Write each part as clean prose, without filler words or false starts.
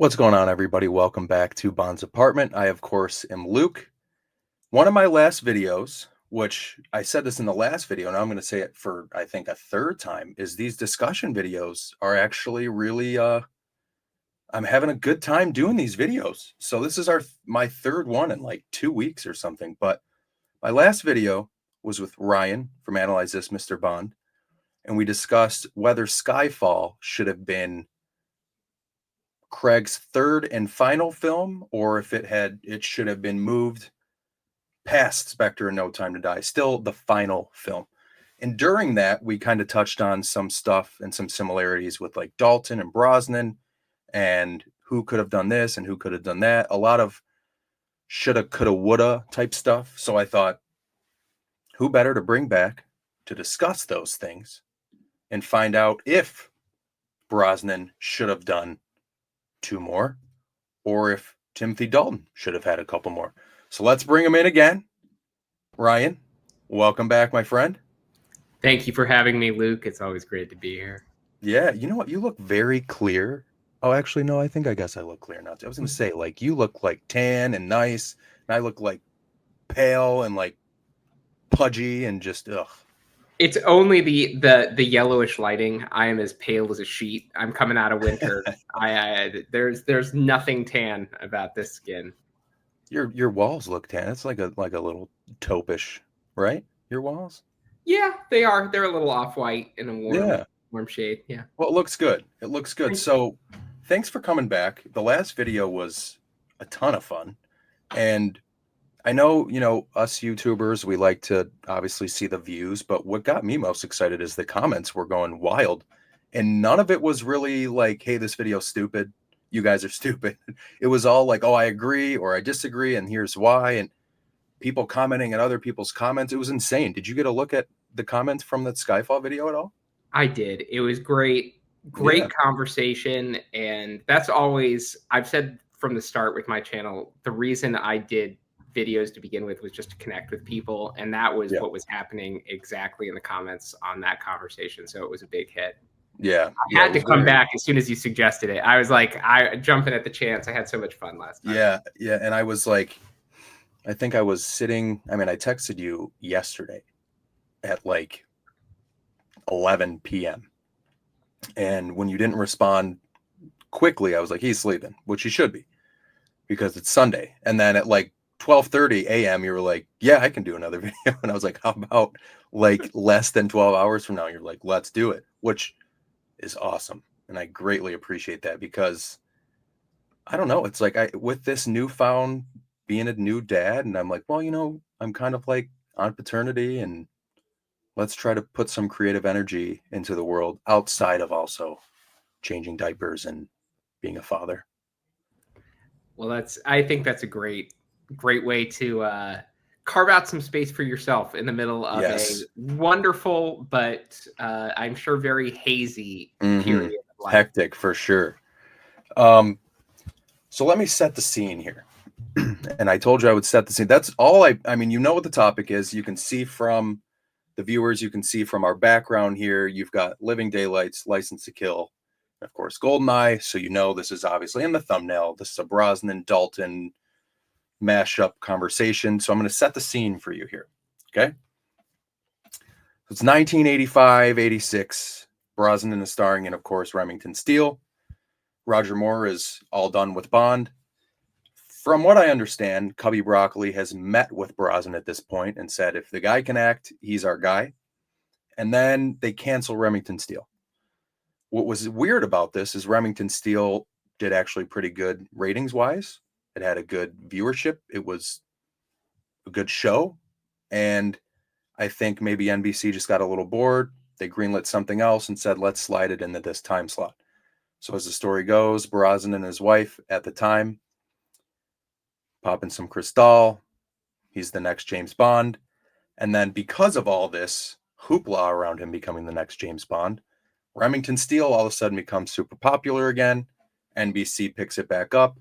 What's going on, everybody? Welcome back to Bond's Apartment. I, of course, am Luke. One of my last videos, which I said this in the last video, and I'm going to say it for, I think, a third time, is these discussion videos are actually really, I'm having a good time doing these videos. So this is my third one in like 2 weeks or something. But my last video was with Ryan from Analyze This, Mr. Bond, and we discussed whether Skyfall should have been Craig's third and final film, or if it should have been moved past Spectre and No Time to Die, still the final film. And during that, we kind of touched on some stuff and some similarities with like Dalton and Brosnan and who could have done this and who could have done that. A lot of shoulda, coulda, woulda type stuff. So I thought, who better to bring back to discuss those things and find out if Brosnan should have done 2 more, or if Timothy Dalton should have had a couple more. So let's bring him in again. Ryan, welcome back, my friend. Thank you for having me, Luke. It's always great to be here. Yeah, you know what? You look very clear. Oh, actually, no, I guess I look clear now. I was going to say, like, you look like tan and nice, and I look like pale and like pudgy and just, ugh. It's only the yellowish lighting. I am as pale as a sheet. I'm coming out of winter. There's nothing tan about this skin. Your walls look tan. It's like a little taupish, right? Your walls? Yeah, they are. They're a little off-white in a warm shade. Yeah. Well, it looks good. It looks good. So thanks for coming back. The last video was a ton of fun. And I know, us YouTubers, we like to obviously see the views, but what got me most excited is the comments were going wild. And none of it was really like, hey, this video's stupid. You guys are stupid. It was all like, oh, I agree or I disagree, and here's why. And people commenting on other people's comments. It was insane. Did you get a look at the comments from the Skyfall video at all? I did. It was great. Great conversation. And that's always, I've said from the start with my channel, the reason I did videos to begin with was just to connect with people, and that was what was happening exactly in the comments on that conversation. So it was a big hit. I had to come back as soon as you suggested it. I was like, I jumping at the chance. I had so much fun last time. Yeah. And I was like, I think I was sitting, I texted you yesterday at like 11 p.m. And when you didn't respond quickly, I was like, he's sleeping, which he should be, because it's Sunday. And then at like 12:30 a.m. you were like, yeah, I can do another video. And I was like, how about like less than 12 hours from now? You're like, let's do it, which is awesome. And I greatly appreciate that, because I don't know, it's like with this newfound being a new dad, and I'm like, well, I'm kind of like on paternity, and let's try to put some creative energy into the world outside of also changing diapers and being a father. Well, I think that's a great way to carve out some space for yourself in the middle of a wonderful, but I'm sure very hazy period of life. Hectic for sure. So let me set the scene here. And I told you I would set the scene. That's all I mean, you know what the topic is. You can see from the viewers, you can see from our background here, you've got Living Daylights, License to Kill, and of course, GoldenEye. So this is obviously in the thumbnail. This is a Brosnan Dalton mashup conversation. So I'm going to set the scene for you here. Okay. It's 1985, 86. Brosnan is starring in, of course, Remington Steele. Roger Moore is all done with Bond. From what I understand, Cubby Broccoli has met with Brosnan at this point and said, if the guy can act, he's our guy. And then they cancel Remington Steele. What was weird about this is Remington Steele did actually pretty good ratings-wise. It had a good viewership. It was a good show. And I think maybe NBC just got a little bored. They greenlit something else and said, let's slide it into this time slot. So as the story goes, Brosnan and his wife at the time popping some Cristal. He's the next James Bond. And then because of all this hoopla around him becoming the next James Bond, Remington Steele all of a sudden becomes super popular again. NBC picks it back up.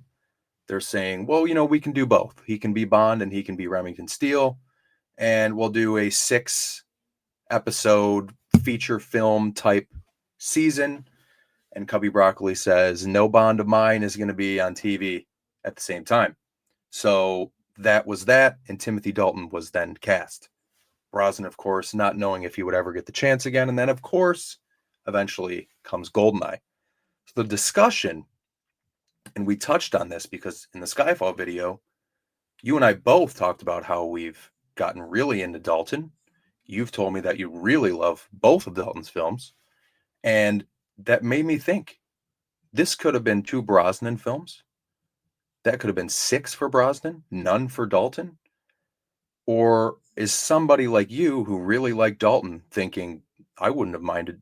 They're saying, well, we can do both. He can be Bond and he can be Remington Steele. And we'll do a 6-episode feature film type season. and Cubby Broccoli says, no Bond of mine is going to be on TV at the same time. So that was that, and Timothy Dalton was then cast. Brosnan, of course, not knowing if he would ever get the chance again. And then, of course, eventually comes GoldenEye. So the discussion, and we touched on this because in the Skyfall video, you and I both talked about how we've gotten really into Dalton. You've told me that you really love both of Dalton's films. And that made me think this could have been 2 Brosnan films. That could have been 6 for Brosnan, none for Dalton. Or is somebody like you who really liked Dalton thinking, I wouldn't have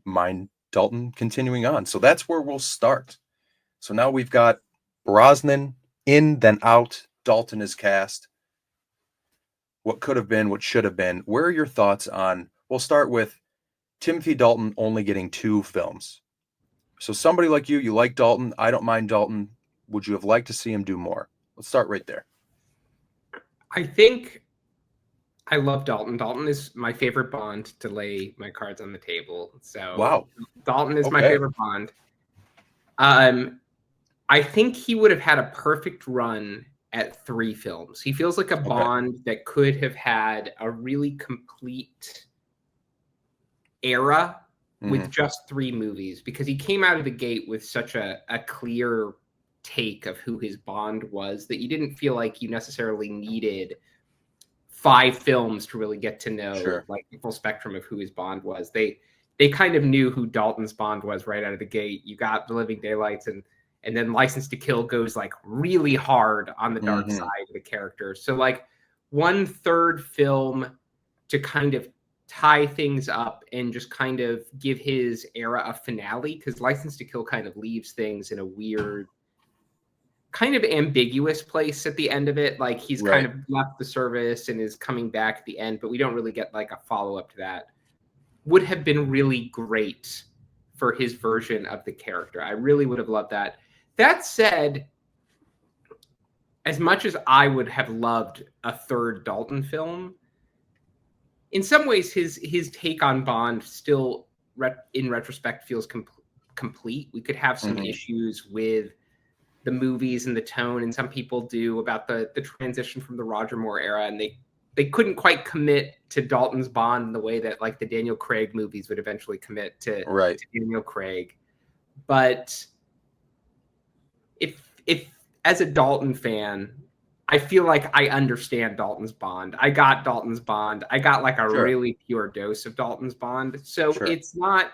mind Dalton continuing on? So that's where we'll start. So now we've got Brosnan in, then out. Dalton is cast. What could have been, what should have been. Where are your thoughts on, we'll start with Timothy Dalton only getting 2 films. So somebody like you like Dalton. I don't mind Dalton. Would you have liked to see him do more? Let's start right there. I think I love Dalton. Dalton is my favorite Bond, to lay my cards on the table. So wow, Dalton is my favorite Bond. I think he would have had a perfect run at 3 films. He feels like a Bond that could have had a really complete era with just 3 movies, because he came out of the gate with such a clear take of who his Bond was that you didn't feel like you necessarily needed 5 films to really get to know like the full spectrum of who his Bond was. They kind of knew who Dalton's Bond was right out of the gate. You got The Living Daylights, and then License to Kill goes like really hard on the dark side of the character. So like 1/3 film to kind of tie things up and just kind of give his era a finale, because License to Kill kind of leaves things in a weird, kind of ambiguous place at the end of it. Like he's kind of left the service and is coming back at the end, but we don't really get like a follow-up to that. Would have been really great for his version of the character. I really would have loved that. That said, as much as I would have loved a 3rd Dalton film, in some ways his take on Bond still, in retrospect, feels complete. We could have some issues with the movies and the tone, and some people do, about the transition from the Roger Moore era, and they couldn't quite commit to Dalton's Bond in the way that like the Daniel Craig movies would eventually commit to Daniel Craig. But if as a Dalton fan, I feel like I understand Dalton's Bond. I got Dalton's Bond. I got like a really pure dose of Dalton's Bond. So it's not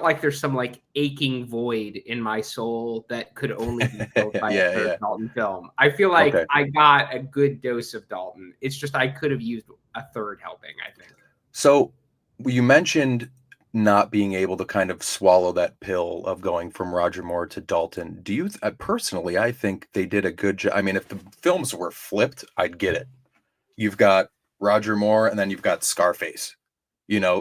like there's some like aching void in my soul that could only be filled by a 3rd Dalton film. I feel like I got a good dose of Dalton. It's just I could have used a 3rd helping, I think. So you mentioned not being able to kind of swallow that pill of going from Roger Moore to Dalton. Do you personally, I think they did a good job. I mean, if the films were flipped, I'd get it. You've got Roger Moore and then you've got Scarface,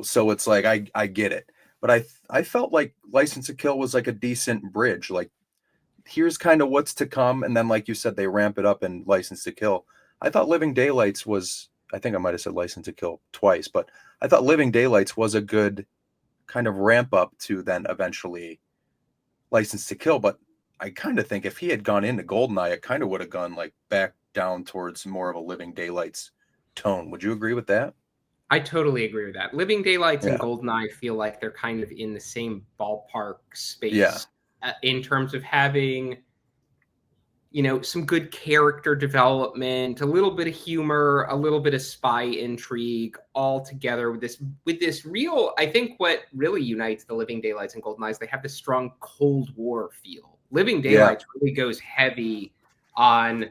so it's like, I get it. But I felt like License to Kill was like a decent bridge. Like, here's kind of what's to come. And then, like you said, they ramp it up in License to Kill. I thought Living Daylights was, I think I might have said License to Kill twice, but I thought Living Daylights was a good kind of ramp up to then eventually License to Kill. But I kind of think if he had gone into GoldenEye, it kind of would have gone like back down towards more of a Living Daylights tone. Would you agree with that? I totally agree with that. Living Daylights and GoldenEye feel like they're kind of in the same ballpark space in terms of having, some good character development, a little bit of humor, a little bit of spy intrigue, all together with this real. I think what really unites the Living Daylights and GoldenEye is they have this strong Cold War feel. Living Daylights really goes heavy on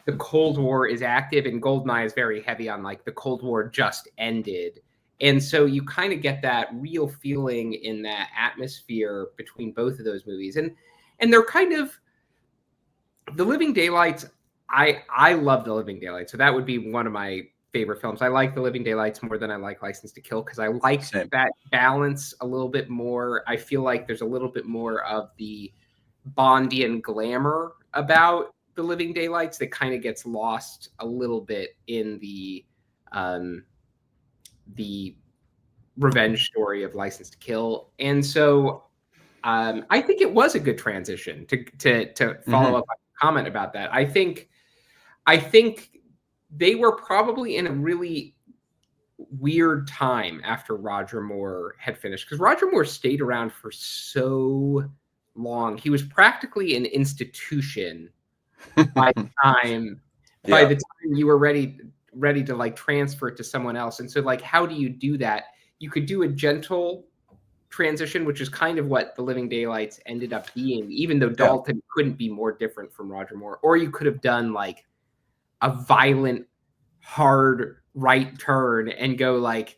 the Cold War is active, and GoldenEye is very heavy on like the Cold War just ended. And so you kind of get that real feeling in that atmosphere between both of those movies. And they're kind of, The Living Daylights, I love The Living Daylights. So that would be one of my favorite films. I like The Living Daylights more than I like License to Kill, because I like that balance a little bit more. I feel like there's a little bit more of the Bondian glamour about The Living Daylights that kind of gets lost a little bit in the revenge story of License to Kill. And so I think it was a good transition to follow up on a comment about that. I think they were probably in a really weird time after Roger Moore had finished, because Roger Moore stayed around for so long. He was practically an institution by the time you were ready to like transfer it to someone else. And so like, how do you do that? You could do a gentle transition, which is kind of what The Living Daylights ended up being, even though Dalton couldn't be more different from Roger Moore. Or you could have done like a violent, hard right turn and go like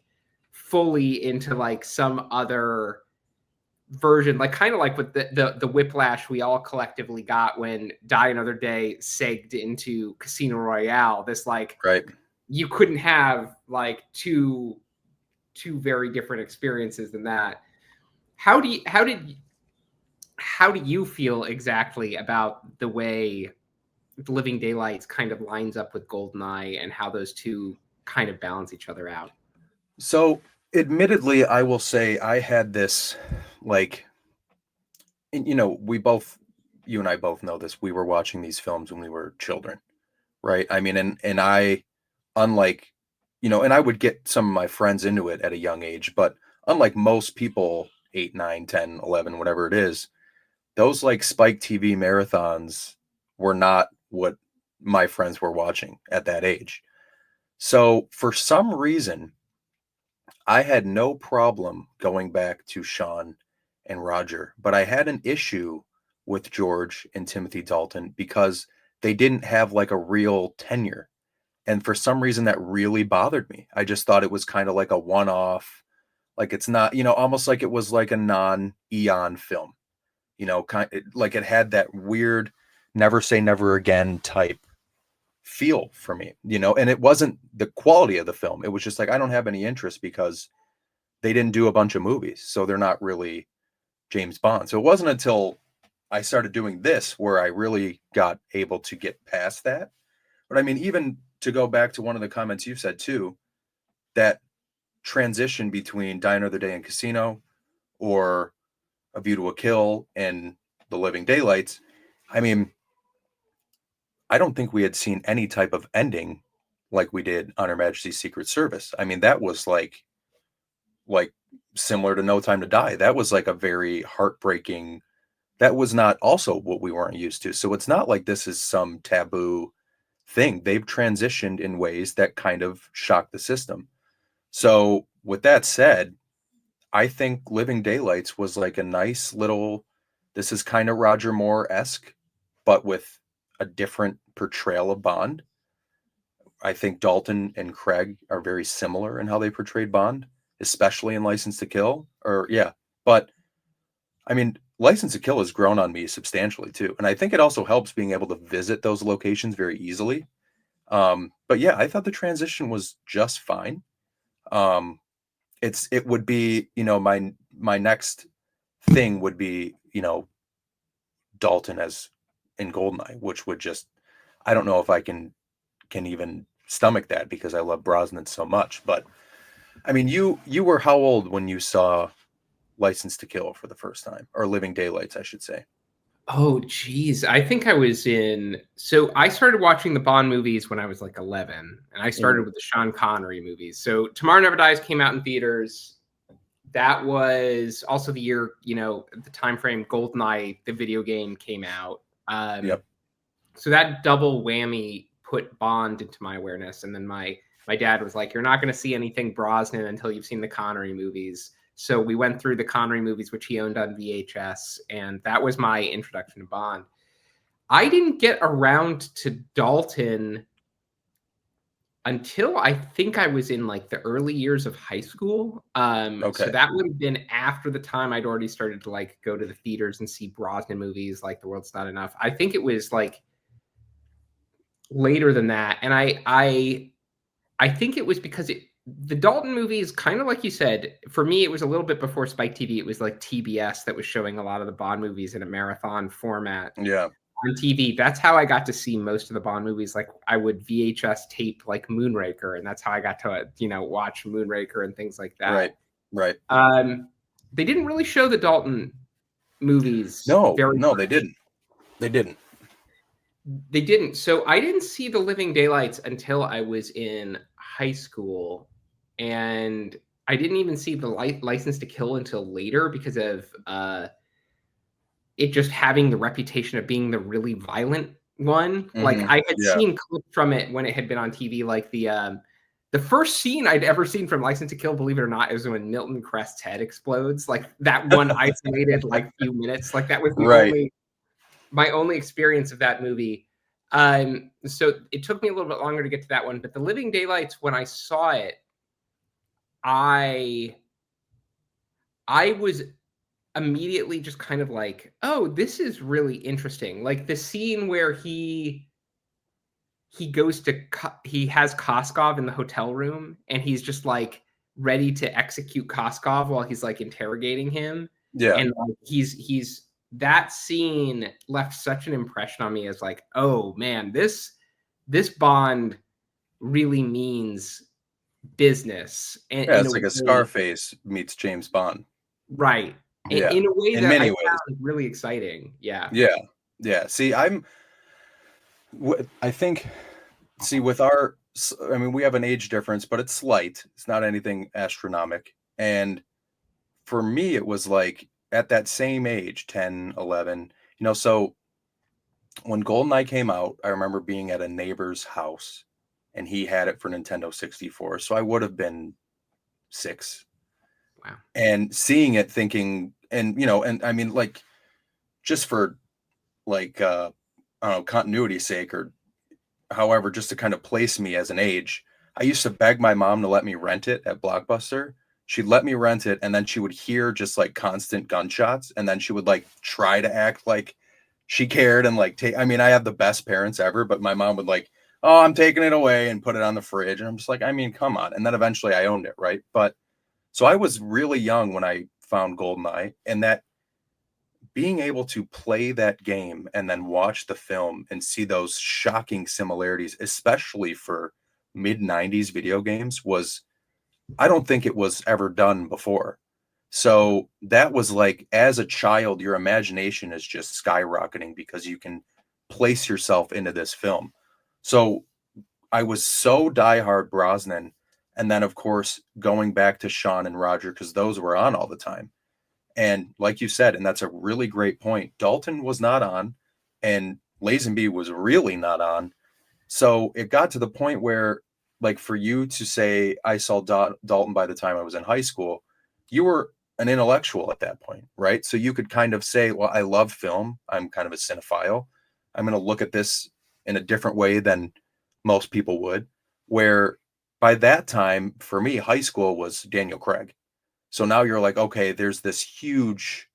fully into like some other version, like kind of like with the whiplash we all collectively got when Die Another Day segged into Casino Royale. This like, you couldn't have like two very different experiences than that. How do you feel exactly about the way The Living Daylights kind of lines up with GoldenEye and how those two kind of balance each other out? So, admittedly, I will say I had this, like, you know, you and I both know this. We were watching these films when we were children, right? I mean, and I, unlike, you know, and I would get some of my friends into it at a young age, but unlike most people, 8, 9, 10, 11, whatever it is, those like Spike TV marathons were not what my friends were watching at that age. So for some reason, I had no problem going back to Sean and Roger, but I had an issue with George and Timothy Dalton because they didn't have like a real tenure. And for some reason that really bothered me. I just thought it was kind of like a one-off, like it's not, you know, almost like it was like a non-Eon film, you know, like it had that weird never say never again type feel for me, you know, and it wasn't the quality of the film. It was just like, I don't have any interest because they didn't do a bunch of movies. So they're not really James Bond. So it wasn't until I started doing this where I really got able to get past that. But I mean, even to go back to one of the comments you said too, that transition between Die Another Day and Casino or A View to a Kill and The Living Daylights, I mean, I don't think we had seen any type of ending like we did on Her Majesty's Secret Service. I mean, that was like similar to No Time to Die. That was like a very heartbreaking. That was not also what we weren't used to. So it's not like this is some taboo thing. They've transitioned in ways that kind of shock the system. So with that said, I think Living Daylights was like a nice little, this is kind of Roger Moore-esque, but with a different portrayal of Bond. I think Dalton and Craig are very similar in how they portrayed Bond, especially in License to Kill. Or yeah, but I mean, License to Kill has grown on me substantially too, and I think it also helps being able to visit those locations very easily. But yeah, I thought the transition was just fine. Um, it would be, you know, my next thing would be, you know, Dalton as in Goldeneye, which would just, I don't know if I can even stomach that because I love Brosnan so much. But I mean, you were how old when you saw License to Kill for the first time, or Living Daylights, I should say? Oh, geez. I think I was so I started watching the Bond movies when I was like 11, and I started with the Sean Connery movies. So Tomorrow Never Dies came out in theaters. That was also the year, you know, the time frame GoldenEye, the video game, came out. Yep. So that double whammy put Bond into my awareness. And then my dad was like, "You're not going to see anything Brosnan until you've seen the Connery movies." So we went through the Connery movies, which he owned on VHS, and that was my introduction to Bond. I didn't get around to Dalton until I think I was in like the early years of high school. So that would have been after the time I'd already started to like go to the theaters and see Brosnan movies like The World's Not Enough. I think it was like later than that, and I think it was because the Dalton movies, kind of like you said, for me, it was a little bit before Spike TV. It was like TBS that was showing a lot of the Bond movies in a marathon format Yeah. on TV. That's how I got to see most of the Bond movies. Like I would VHS tape like Moonraker, and that's how I got to, you know, watch Moonraker and things like that. Right. They didn't really show the Dalton movies. No, Very no, much. they didn't. They didn't. They didn't. So I didn't see The Living Daylights until I was in high school, and I didn't even see the License to Kill until later because of it just having the reputation of being the really violent one. Like Mhm. I had Yeah. seen clips from it when it had been on TV, like the first scene I'd ever seen from License to Kill, believe it or not, is when Milton Crest's head explodes. Like that one isolated like few minutes. Like that was the Right. my only experience of that movie. So it took me a little bit longer to get to that one, but The Living Daylights, when I saw it, I was immediately just kind of like, oh, this is really interesting. Like the scene where he goes to he has Koskov in the hotel room and he's just like ready to execute Koskov while he's like interrogating him. Yeah. And like, he's that scene left such an impression on me as like, oh man, this Bond really means business and Yeah, in a it's like a way, Scarface meets James Bond. right. Yeah. In a way In that I many ways. found really exciting. Yeah. Yeah. Yeah. See, I think, see, with our, I mean, we have an age difference, but it's slight. It's not anything astronomical. And for me, it was like at that same age, 10, 11, so when GoldenEye came out, I remember being at a neighbor's house and he had it for Nintendo 64. So I would have been 6 Wow. and seeing it thinking, and, and I mean, like, just for like, I don't know, continuity's sake or however, just to kind of place me as an age, I used to beg my mom to let me rent it at Blockbuster. She'd let me rent it, and then she would hear just like constant gunshots, and then she would like try to act like she cared and like take. I mean, I have the best parents ever, but my mom would like, "Oh, I'm taking it away," and put it on the fridge, and I'm just like, I mean, come on. And then eventually, I owned it, right? But so I was really young when I found GoldenEye, and that being able to play that game and then watch the film and see those shocking similarities, especially for mid 90s video games, was, I don't think it was ever done before. So that was like, as a child, your imagination is just skyrocketing because you can place yourself into this film. So I was so diehard Brosnan. And then, of course, going back to Sean and Roger, because those were on all the time. And like you said, and that's a really great point, Dalton was not on, and Lazenby was really not on. So it got to the point where, like, for you to say, I saw Dalton by the time I was in high school, you were an intellectual at that point, right? So you could kind of say, well, I love film. I'm kind of a cinephile. I'm going to look at this in a different way than most people would. Where by that time, for me, high school was Daniel Craig. So now you're like, okay, there's this huge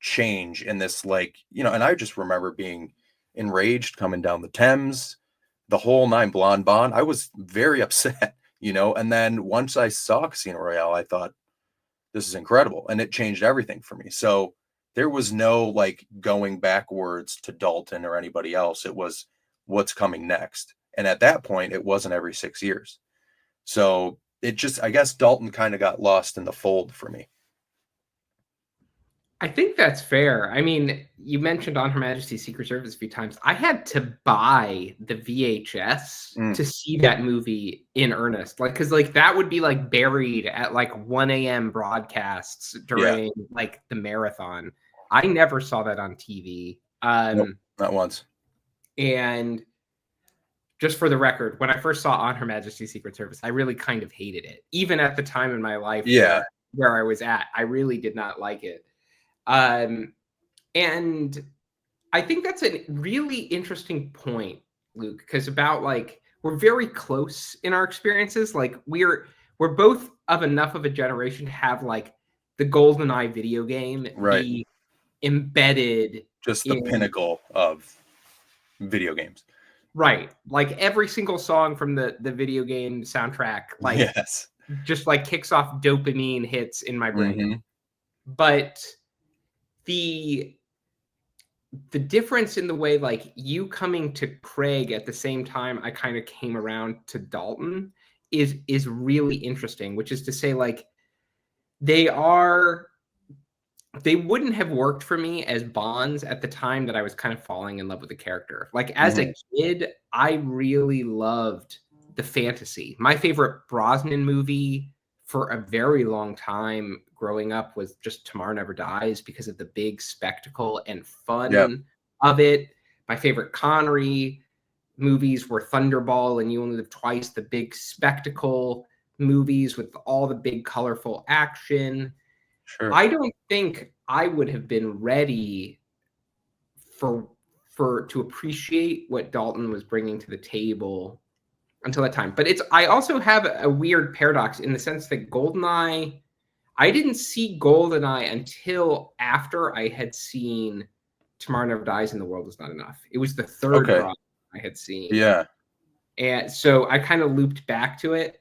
change in this, like, and I just remember being enraged coming down the Thames, the whole nine, Blonde Bond. I was very upset, and then once I saw Casino Royale, I thought, this is incredible. And it changed everything for me. So there was no like going backwards to Dalton or anybody else. It was what's coming next. And at that point, it wasn't every 6 years. So it just, I guess Dalton kind of got lost in the fold for me. I think that's fair. I mean, you mentioned On Her Majesty's Secret Service a few times. I had to buy the VHS to see that movie in earnest. Like, because like that would be like buried at like 1 a.m. broadcasts during like the marathon. I never saw that on TV. Nope, not once. And just for the record, when I first saw On Her Majesty's Secret Service, I really kind of hated it. Even at the time in my life where I was at, I really did not like it. And I think that's a really interesting point, Luke, because about like we're very close in our experiences. Like we're both of enough of a generation to have like the GoldenEye video game be embedded, just the pinnacle of video games. Right. Like every single song from the video game soundtrack, like just like kicks off dopamine hits in my brain. Mm-hmm. But the difference in the way like you coming to Craig at the same time I kind of came around to Dalton is really interesting, which is to say like they are they wouldn't have worked for me as Bonds at the time that I was kind of falling in love with the character. Like as a kid, I really loved the fantasy. My favorite Brosnan movie for a very long time growing up was just Tomorrow Never Dies because of the big spectacle and Yeah, fun of it. My favorite Connery movies were Thunderball and You Only Live Twice, the big spectacle movies with all the big colorful action. sure. I don't think I would have been ready for to appreciate what Dalton was bringing to the table until that time. But it's I also have a weird paradox in the sense that GoldenEye, I didn't see GoldenEye until after I had seen Tomorrow Never Dies and The World Is Not Enough. It was the third Okay. Brosnan I had seen. Yeah. And so I kind of looped back to it.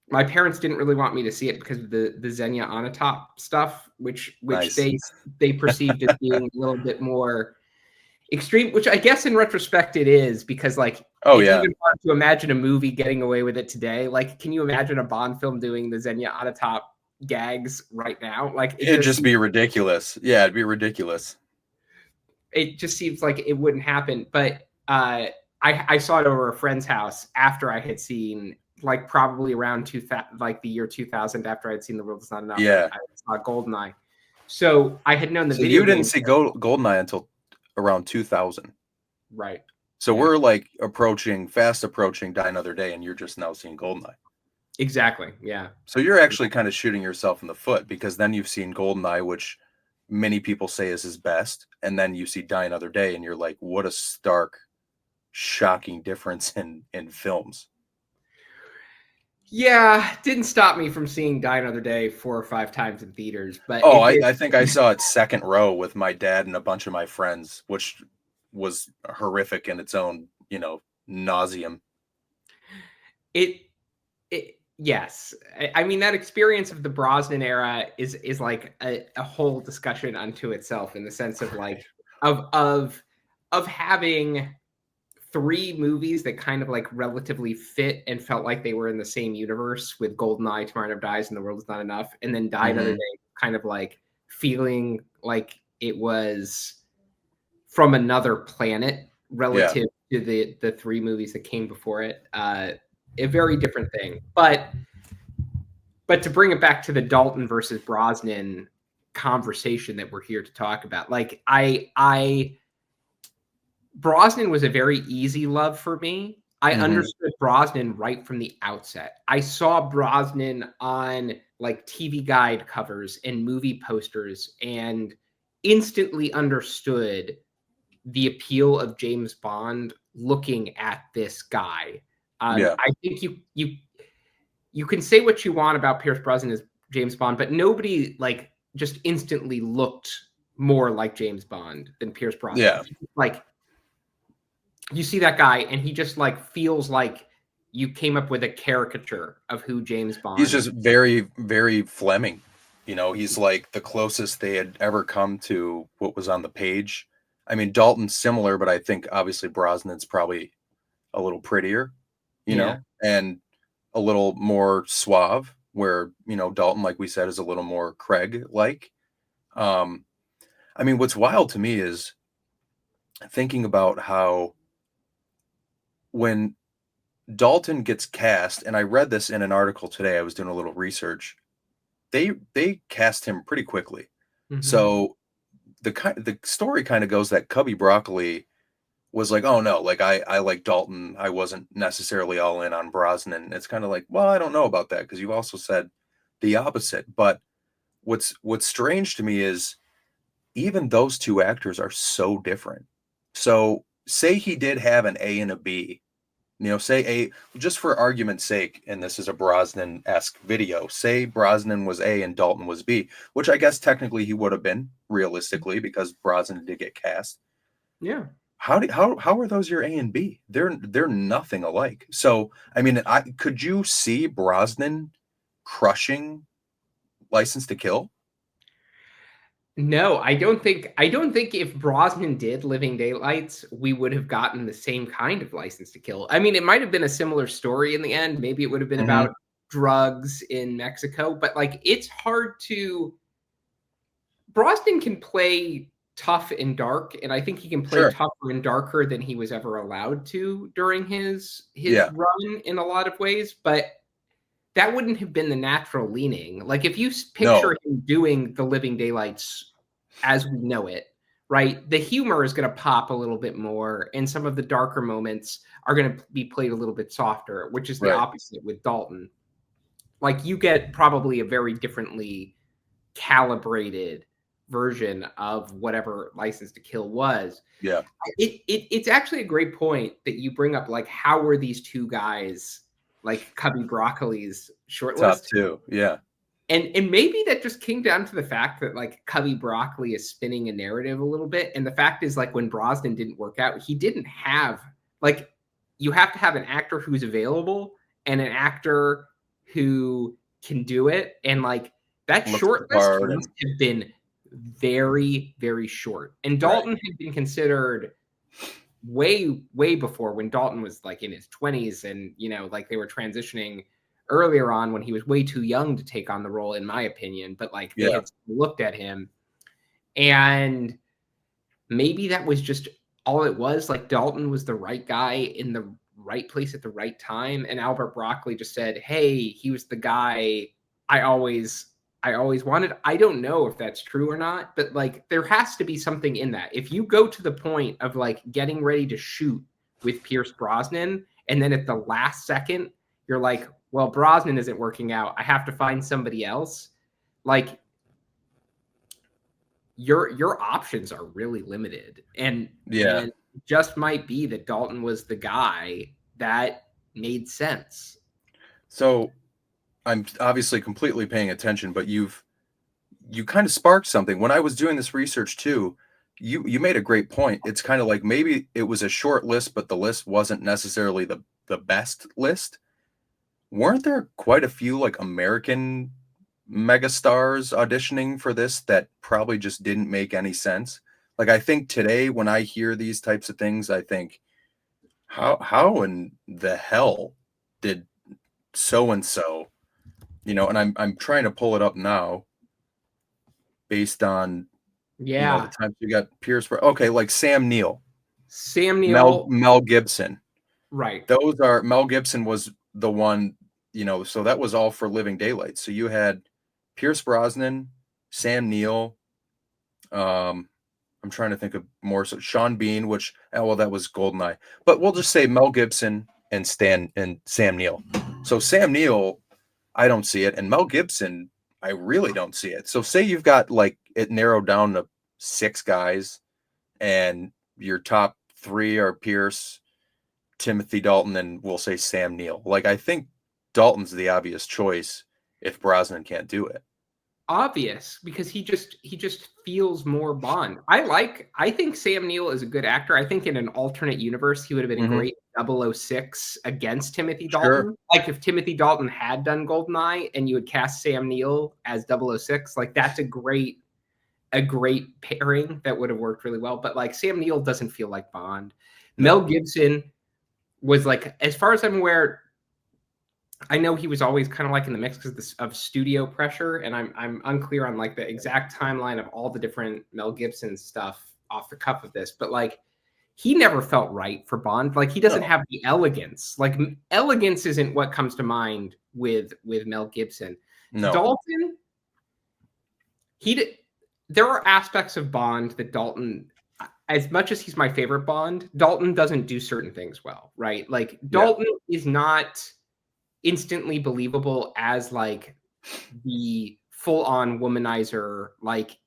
My parents didn't really want me to see it because of the Xenia Onatop stuff, which Nice. they perceived as being a little bit more extreme, which I guess in retrospect it is, because like Oh it's yeah. even hard to imagine a movie getting away with it today. Like, can you imagine a Bond film doing the Xenia Onatop gags right now? Like It'd just be ridiculous. Yeah, it'd be ridiculous. it just seems like it wouldn't happen. But I saw it over a friend's house after I had seen, like probably around 2000, like the year 2000, after I'd seen The World Is Not Enough. Yeah. I saw GoldenEye. So I had known the So video you didn't game. see GoldenEye until around 2000. Right. So Yeah. we're like fast approaching Die Another Day, and you're just now seeing GoldenEye. Exactly. Yeah. So you're actually kind of shooting yourself in the foot, because then you've seen GoldenEye, which many people say is his best, and then you see Die Another Day, and you're like, what a stark, shocking difference in films. Yeah, didn't stop me from seeing Die Another Day 4 or 5 times in theaters, but Oh, it did. I think I saw it second row with my dad and a bunch of my friends, which was horrific in its own, nauseum. It yes. I mean, that experience of the Brosnan era is like a whole discussion unto itself, in the sense of like of having 3 movies that kind of like relatively fit and felt like they were in the same universe, with GoldenEye, Tomorrow Never Dies, and The World Is Not Enough, and then Die Another Day kind of like feeling like it was from another planet relative to the 3 movies that came before it. A very different thing. But to bring it back to the Dalton versus Brosnan conversation that we're here to talk about, like I Brosnan was a very easy love for me. I understood Brosnan right from the outset. I saw Brosnan on like TV guide covers and movie posters and instantly understood the appeal of James Bond looking at this guy. Yeah. I think you can say what you want about Pierce Brosnan as James Bond, but nobody like just instantly looked more like James Bond than Pierce Brosnan. Yeah. Like, you see that guy and he just like feels like you came up with a caricature of who James Bond He's is. just very, very Fleming. He's like the closest they had ever come to what was on the page. I mean, Dalton's similar, but I think obviously Brosnan's probably a little prettier, Yeah. and a little more suave, where, Dalton, like we said, is a little more Craig-like. I mean, what's wild to me is thinking about how when Dalton gets cast, and I read this in an article today, I was doing a little research, they cast him pretty quickly. Mm-hmm. So the story kind of goes that Cubby Broccoli was like, oh no, like I like Dalton. I wasn't necessarily all in on Brosnan. It's kind of like, well, I don't know about that, because you also said the opposite. But what's strange to me is even those two actors are so different. So say he did have an A and a B, say A, just for argument's sake, and this is a Brosnan-esque video, say Brosnan was A and Dalton was B, which I guess technically he would have been, realistically, because Brosnan did get cast. Yeah. How are those your A and B? They're nothing alike. So I mean, could you see Brosnan crushing License to Kill? No, I don't think if Brosnan did Living Daylights, we would have gotten the same kind of License to Kill. I mean, it might have been a similar story in the end. Maybe it would have been about drugs in Mexico, but like it's hard to Brosnan can play tough and dark, and I think he can play Sure. tougher and darker than he was ever allowed to during his Yeah. run in a lot of ways, but that wouldn't have been the natural leaning. Like if you No. picture him doing the Living Daylights as we know it, right? The humor is going to pop a little bit more, and some of the darker moments are going to be played a little bit softer, which is the Right. opposite with Dalton. Like you get probably a very differently calibrated version of whatever License to Kill was. Yeah. It's actually a great point that you bring up. Like, how were these two guys like Cubby Broccoli's Top shortlist? two. Yeah. And maybe that just came down to the fact that like Cubby Broccoli is spinning a narrative a little bit. And the fact is, like, when Brosnan didn't work out, he didn't have like, you have to have an actor who's available and an actor who can do it. And like that Looks the short list part must and have been very, very short. And right. Dalton had been considered way before, when Dalton was like in his 20s, and you know, like they were transitioning earlier on when he was way too young to take on the role, in my opinion. But like they Yeah. had looked at him, and maybe that was just all it was. Like Dalton was the right guy in the right place at the right time, and Albert Broccoli just said, hey, he was the guy I always wanted. I don't know if that's true or not, but like there has to be something in that. If you go to the point of like getting ready to shoot with Pierce Brosnan, and then at the last second you're like, well, Brosnan isn't working out, I have to find somebody else. Like your options are really limited, and Yeah. it just might be that Dalton was the guy that made sense. So I'm obviously completely paying attention, but you kind of sparked something. When I was doing this research too, you made a great point. It's kind of like maybe it was a short list, but the list wasn't necessarily the best list. Weren't there quite a few like American megastars auditioning for this that probably just didn't make any sense? Like I think today when I hear these types of things, I think how in the hell did so and so, and I'm trying to pull it up now based on the Yeah. times you got Pierce. Okay, like Sam Neill, Sam Mel Neill, Mel Gibson. right. Those are Mel Gibson was the one, so that was all for Living Daylights. So you had Pierce Brosnan, Sam Neill, I'm trying to think of more. So Sean Bean, which that was GoldenEye. But we'll just say Mel Gibson and Sam Neill. So Sam Neill, I don't see it, and Mel Gibson, I really don't see it. So say you've got like it narrowed down to 6 guys, and your top 3 are Pierce, Timothy Dalton, and we'll say Sam Neill. Like I think Dalton's the obvious choice if Brosnan can't do it. Obvious, because he just feels more Bond. I think Sam Neill is a good actor. I think in an alternate universe he would have been a great 006 against Timothy Dalton. Sure. Like if Timothy Dalton had done GoldenEye and you would cast Sam Neill as 006, like that's a great pairing that would have worked really well. But like Sam Neill doesn't feel like Bond. No. Mel Gibson was like, as far as I'm aware, I know he was always kind of like in the mix because of studio pressure, and I'm unclear on like the exact timeline of all the different Mel Gibson stuff off the cuff of this, but like he never felt right for Bond. Like he doesn't have the elegance. Like elegance isn't what comes to mind with Mel Gibson. No. Dalton, there are aspects of Bond that Dalton, as much as he's my favorite Bond, Dalton doesn't do certain things well, right? Like Dalton is not instantly believable as like the full-on womanizer, like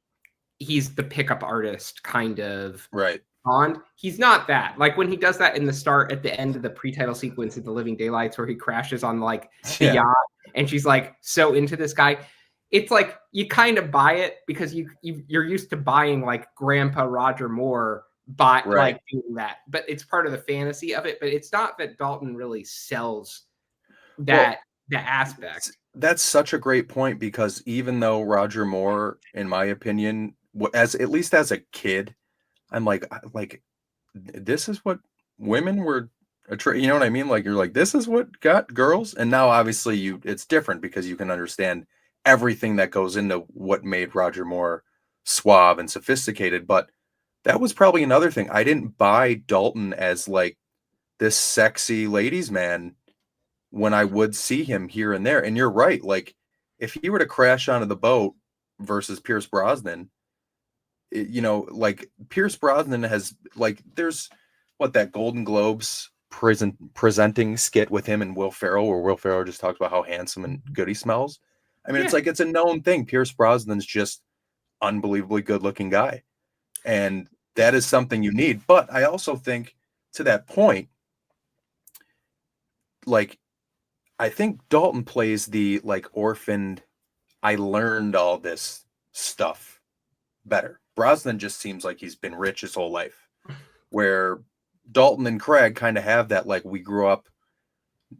he's the pickup artist kind of right Bond. He's not that. Like when he does that in the start at the end of the pre-title sequence of The Living Daylights, where he crashes on like the yacht, and she's like so into this guy. It's like you kind of buy it because you're used to buying like Grandpa Roger Moore like doing that, but it's part of the fantasy of it. But it's not that Dalton really sells that aspect. That's such a great point, because even though Roger Moore, in my opinion, as at least as a kid, I'm like this is what women were you know what I mean? Like you're like, this is what got girls. And now obviously it's different because you can understand everything that goes into what made Roger Moore suave and sophisticated. But that was probably another thing. I didn't buy Dalton as like this sexy ladies man when I would see him here and there. And you're right. Like if he were to crash onto the boat versus Pierce Brosnan, like Pierce Brosnan has like there's that Golden Globes presenting skit with him and Will Ferrell, where Will Ferrell just talks about how handsome and good he smells. I mean, it's like it's a known thing. Pierce Brosnan's just unbelievably good looking guy, and that is something you need. But I also think to that point, like I think Dalton plays the like orphaned, I learned all this stuff better. Brosnan just seems like he's been rich his whole life, where Dalton and Craig kind of have that, like we grew up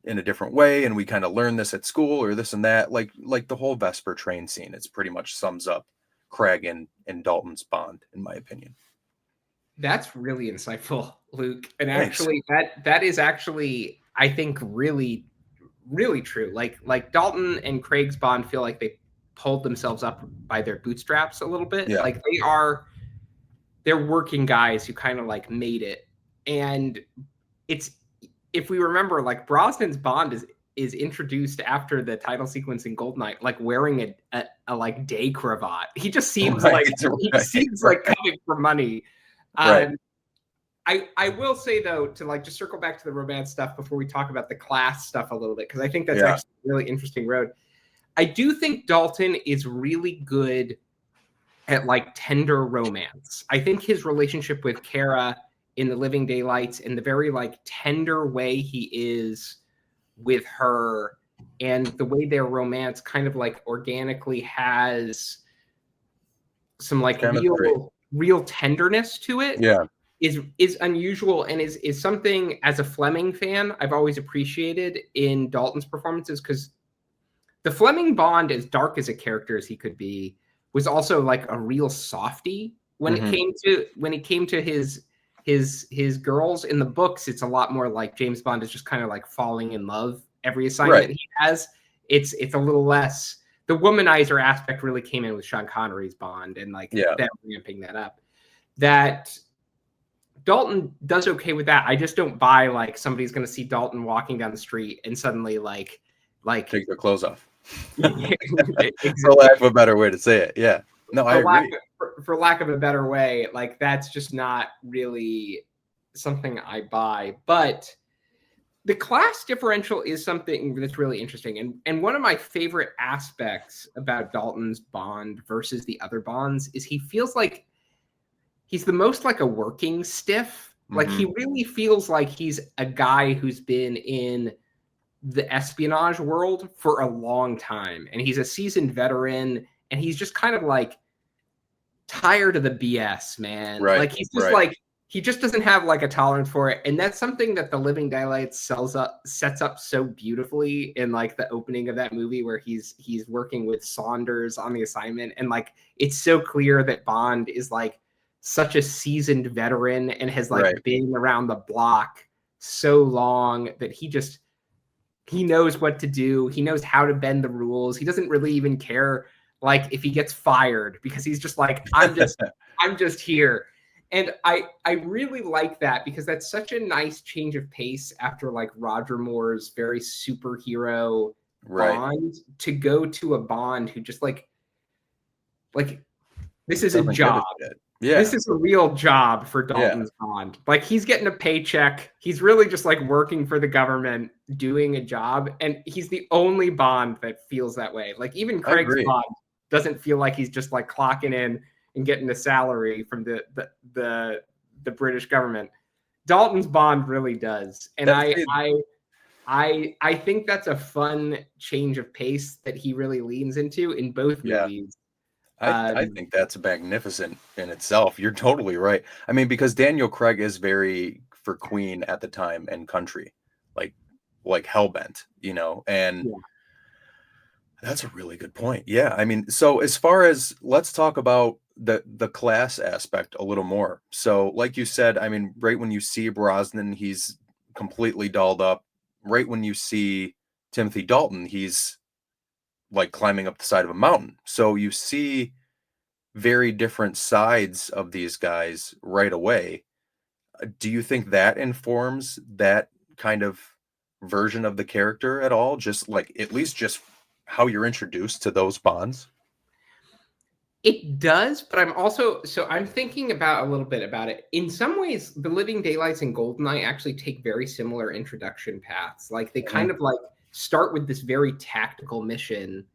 in a different way and we kind of learned this at school or this and that, like the whole Vesper train scene. It's pretty much sums up Craig and Dalton's bond, in my opinion. That's really insightful, Luke. And Thanks. actually that is actually, I think, really, really true. Like Dalton and Craig's bond feel like they pulled themselves up by their bootstraps a little bit. Yeah. Like they're working guys who kind of like made it. And it's, if we remember, like Brosnan's bond is introduced after the title sequence in GoldenEye, like wearing a like day cravat. He just seems like coming for money. Right. I will say though, to like just circle back to the romance stuff before we talk about the class stuff a little bit, because I think that's actually a really interesting road. I do think Dalton is really good at like tender romance. I think his relationship with Kara in The Living Daylights and the very like tender way he is with her and the way their romance kind of like organically has some like real tenderness to it. Yeah. Is unusual and is something as a Fleming fan I've always appreciated in Dalton's performances, because the Fleming Bond, as dark as a character as he could be, was also like a real softie when it came to his girls. In the books, it's a lot more like James Bond is just kind of like falling in love every assignment he has. It's a little less. The womanizer aspect really came in with Sean Connery's Bond and like them ramping that up. That Dalton does okay with that. I just don't buy like somebody's going to see Dalton walking down the street and suddenly like take their clothes off. Exactly. For lack of a better way to say it. Yeah. No, I agree. For lack of a better way, like that's just not really something I buy. But the class differential is something that's really interesting. And one of my favorite aspects about Dalton's Bond versus the other Bonds is he feels like he's the most like a working stiff. Like he really feels like he's a guy who's been in the espionage world for a long time. And he's a seasoned veteran and he's just kind of like tired of the BS, man. Right. Like he's just like, he just doesn't have like a tolerance for it. And that's something that The Living Daylights sets up so beautifully in like the opening of that movie, where he's working with Saunders on the assignment. And like, it's so clear that Bond is like such a seasoned veteran and has like been around the block so long that he knows what to do. He knows how to bend the rules. He doesn't really even care like if he gets fired, because he's just like, I'm just here. And I really like that, because that's such a nice change of pace after like Roger Moore's very superhero Bond to go to a Bond who just like this is a job. Yeah. This is a real job for Dalton's Bond. Like he's getting a paycheck. He's really just like working for the government, doing a job. And he's the only Bond that feels that way. Like even Craig's Bond doesn't feel like he's just like clocking in and getting a salary from the British government. Dalton's Bond really does. And I think that's a fun change of pace that he really leans into in both movies. I think that's magnificent in itself. You're totally right. I mean, because Daniel Craig is very for Queen at the time and country, like hellbent, and that's a really good point. Yeah. I mean, so as far as, let's talk about the class aspect a little more. So like you said, I mean, right when you see Brosnan, he's completely dolled up. Right when you see Timothy Dalton, he's like climbing up the side of a mountain. So you see very different sides of these guys right away. Do you think that informs that kind of version of the character at all? Just like at least just how you're introduced to those bonds? It does, but I'm thinking about a little bit about it. In some ways, the Living Daylights and GoldenEye actually take very similar introduction paths. Like they kind Mhm. of like start with this very tactical mission,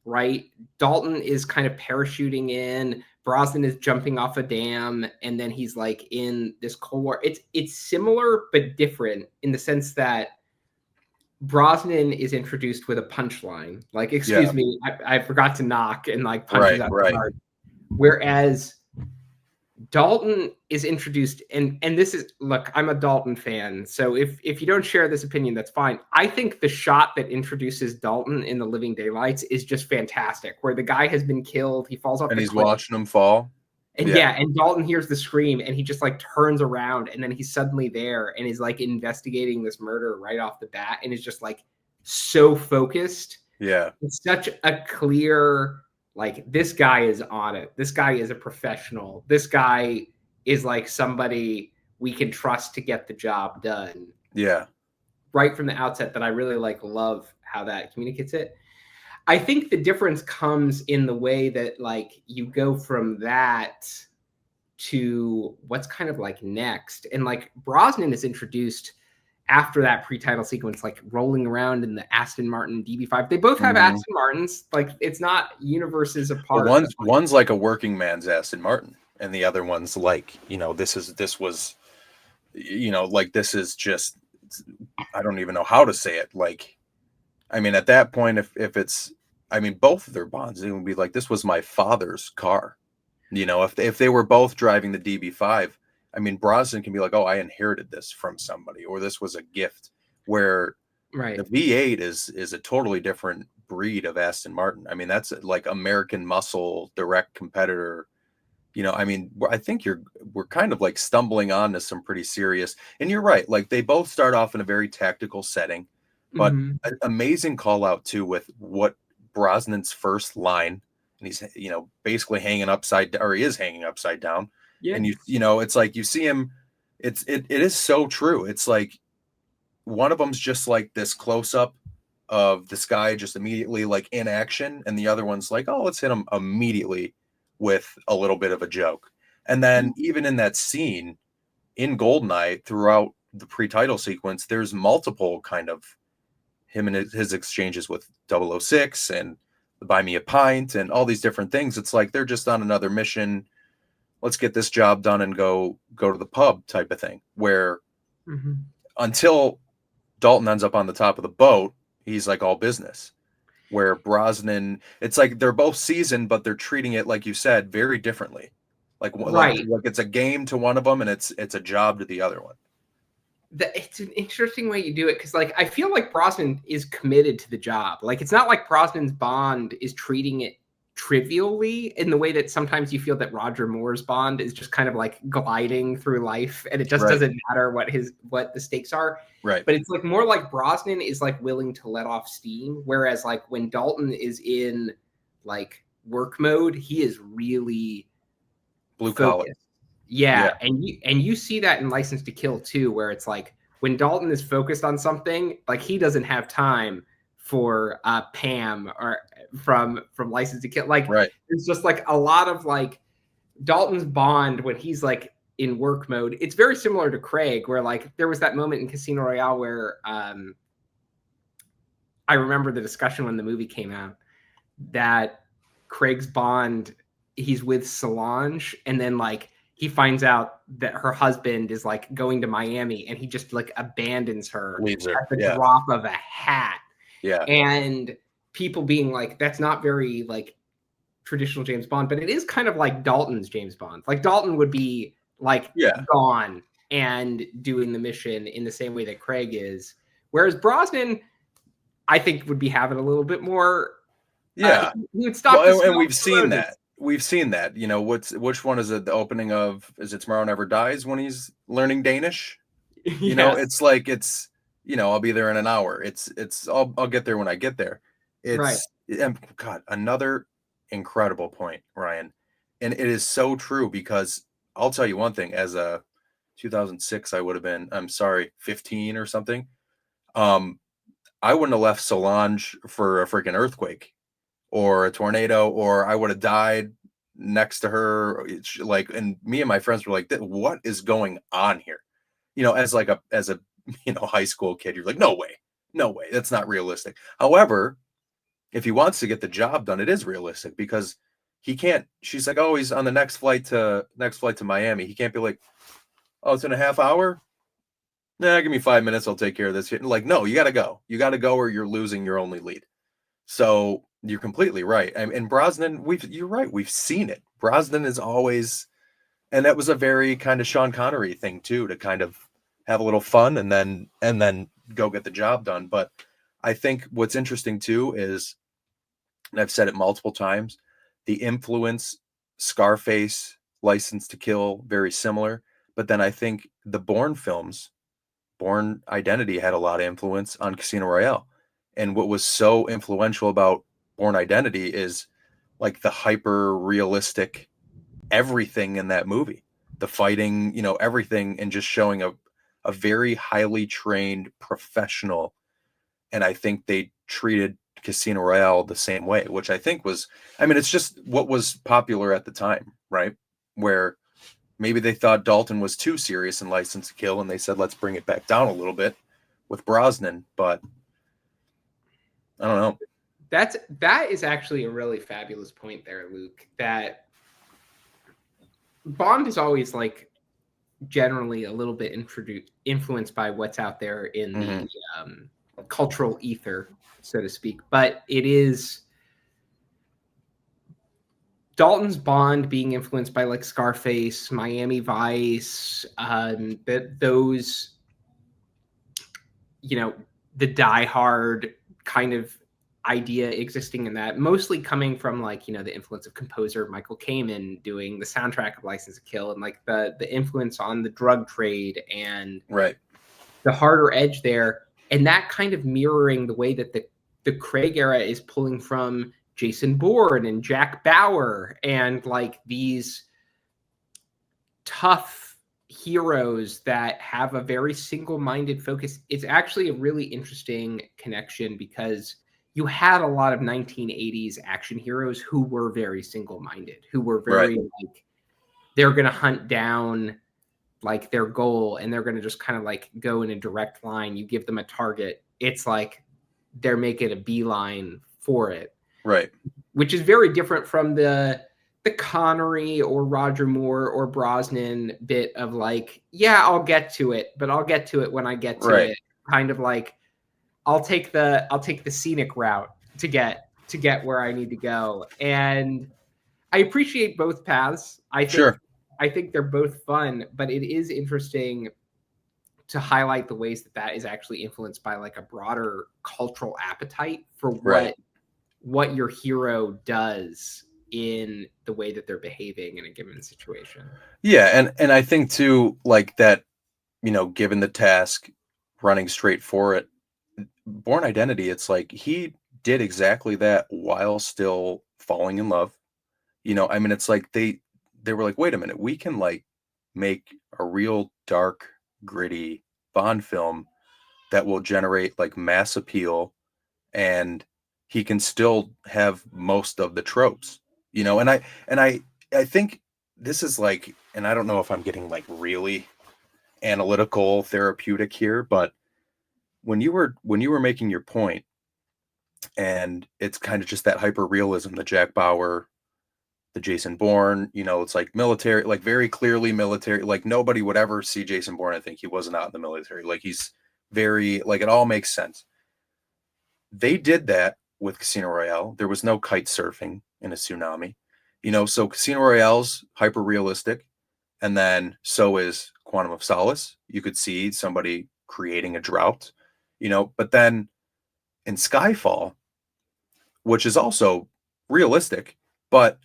right? Dalton is kind of parachuting in, Brosnan is jumping off a dam, and then he's like in this Cold War. It's similar but different in the sense that Brosnan is introduced with a punchline, like Yeah, "Excuse me, I forgot to knock," and like punches right, out the right. guard. Whereas Dalton is introduced, and this is, look, I'm a Dalton fan, so if you don't share this opinion, that's fine. I think the shot that introduces Dalton in the Living Daylights is just fantastic, where the guy has been killed, he falls off And the he's cliff, watching them fall. and Yeah, yeah, and Dalton hears the scream, and he just like turns around, and then he's suddenly there, and is like investigating this murder right off the bat, and is just like so focused. yeah, It's such a clear, like, this guy is on it. This guy is a professional. This guy is like somebody we can trust to get the job done yeah. right from the outset. That I really like, love how that communicates it. I think the difference comes in the way that like you go from that to what's kind of like next. And like Brosnan is introduced after that pre-title sequence, like rolling around in the Aston Martin DB5. They both have Mhm. Aston Martins. Like it's not universes Well, apart. one's like a working man's Aston Martin, and the other one's like, like this is just, I don't even know how to say it. Like, I mean, at that point, if it's, I mean, both of their bonds, it would be like, this was my father's car. If they were both driving the DB5, I mean, Brosnan can be like, oh, I inherited this from somebody, or this was a gift. Where Right. the V8 is a totally different breed of Aston Martin. I mean, that's like American muscle, direct competitor. I mean, I think we're kind of like stumbling on to some pretty serious. And you're right, like they both start off in a very tactical setting, but Mm-hmm. an amazing call out too with what Brosnan's first line, and he's basically hanging upside or he is hanging upside down, Yeah. and it's like you see him. It is so true. It's like one of them's just like this close up of this guy just immediately like in action, and the other one's like, oh, let's hit him immediately with a little bit of a joke. And then even in that scene in Goldeneye, throughout the pre-title sequence, there's multiple kind of him and his exchanges with 006 and Buy Me a Pint and all these different things. It's like they're just on another mission. Let's get this job done and go to the pub type of thing. Where Mm-hmm. until Dalton ends up on the top of the boat, he's like all business. Where Brosnan, it's like they're both seasoned, but they're treating it, like you said, very differently. Right. Like it's a game to one of them, and it's a job to the other one. It's an interesting way you do it, because like I feel like Brosnan is committed to the job. Like it's not like Brosnan's Bond is treating it trivially in the way that sometimes you feel that Roger Moore's Bond is just kind of like gliding through life, and it just Right, doesn't matter what the stakes are. right. But it's like more like Brosnan is like willing to let off steam, whereas like when Dalton is in like work mode, he is really Blue collar. focused. Yeah, Yeah, and you see that in License to Kill too, where it's like when Dalton is focused on something, like he doesn't have time for Pam or from License to Kill. Like right. it's just like a lot of like Dalton's Bond when he's like in work mode. It's very similar to Craig, where like there was that moment in Casino Royale where I remember the discussion when the movie came out that Craig's Bond, he's with Solange, and then like he finds out that her husband is like going to Miami, and he just like abandons her Leaves her. at the Yeah, drop of a hat. yeah, And people being like, that's not very like traditional James Bond, but it is kind of like Dalton's James Bond. Like Dalton would be like yeah, gone and doing the mission in the same way that Craig is. Whereas Brosnan, I think, would be having a little bit more. yeah. He would stop the Well, and smoke we've from seen rodents. that. We've seen that. Which one is it? The opening of Is It Tomorrow Never Dies when he's learning Danish? Yes, It's like I'll be there in an hour. I'll get there when I get there. right. And God, another incredible point, Ryan. And it is so true, because I'll tell you one thing, as a 2006, I would have been, I'm sorry, 15 or something. Um, I wouldn't have left Solange for a freaking earthquake or a tornado, or I would have died next to her. Like, and me and my friends were like, what is going on here? As like as a, high school kid, you're like, no way, no way. That's not realistic. However, if he wants to get the job done, it is realistic, because he can't, she's like, oh, he's on the next flight to Miami. He can't be like, oh, it's in a half hour. Nah, give me 5 minutes. I'll take care of this. Like, no, you got to go. You got to go, or you're losing your only lead. So you're completely right. And Brosnan, you're right. We've seen it. Brosnan is always, and that was a very kind of Sean Connery thing too, to kind of have a little fun and then go get the job done. But I think what's interesting too is, and I've said it multiple times, the influence, Scarface, License to Kill, very similar. But then I think the Bourne films, Bourne Identity, had a lot of influence on Casino Royale. And what was so influential about Bourne Identity is like the hyper realistic everything in that movie, the fighting, everything, and just showing a very highly trained professional. And I think they treated Casino Royale the same way, which I think was, I mean, it's just what was popular at the time, right? Where maybe they thought Dalton was too serious in License to Kill, and they said, let's bring it back down a little bit with Brosnan. But I don't know. That is actually a really fabulous point there, Luke, that Bond is always like generally a little bit influenced by what's out there in the cultural ether, so to speak. But it is Dalton's Bond being influenced by like Scarface, Miami Vice, those, the Die Hard kind of idea existing in that, mostly coming from like, the influence of composer Michael Kamen doing the soundtrack of License to Kill, and like the influence on the drug trade and right, the harder edge there. And that kind of mirroring the way that the Craig era is pulling from Jason Bourne and Jack Bauer and like these tough heroes that have a very single-minded focus. It's actually a really interesting connection, because you had a lot of 1980s action heroes who were very single-minded, who were very like, they're going to hunt down like their goal, and they're going to just kind of like go in a direct line. You give them a target, it's like they're making a beeline for it. Right. Which is very different from the Connery or Roger Moore or Brosnan bit of like, yeah, I'll get to it, but I'll get to it when I get to it. Kind of like, I'll take the scenic route to get where I need to go. And I appreciate both paths. I think they're both fun, but it is interesting to highlight the ways that is actually influenced by like a broader cultural appetite for what your hero does in the way that they're behaving in a given situation. Yeah, and I think too, like that, given the task, running straight for it, Bourne Identity, it's like he did exactly that while still falling in love. I mean, it's like they were like, wait a minute, we can like make a real dark, gritty Bond film that will generate like mass appeal, and he can still have most of the tropes, and I think this is like, and I don't know if I'm getting like really analytical therapeutic here, but when you were making your point, and it's kind of just that hyper realism, the Jack Bauer, the Jason Bourne, it's like military, like very clearly military, like nobody would ever see Jason Bourne. I think he wasn't out in the military. Like he's very, like, it all makes sense. They did that with Casino Royale. There was no kite surfing in a tsunami, so Casino Royale's hyper realistic. And then so is Quantum of Solace. You could see somebody creating a drought, but then in Skyfall, which is also realistic, but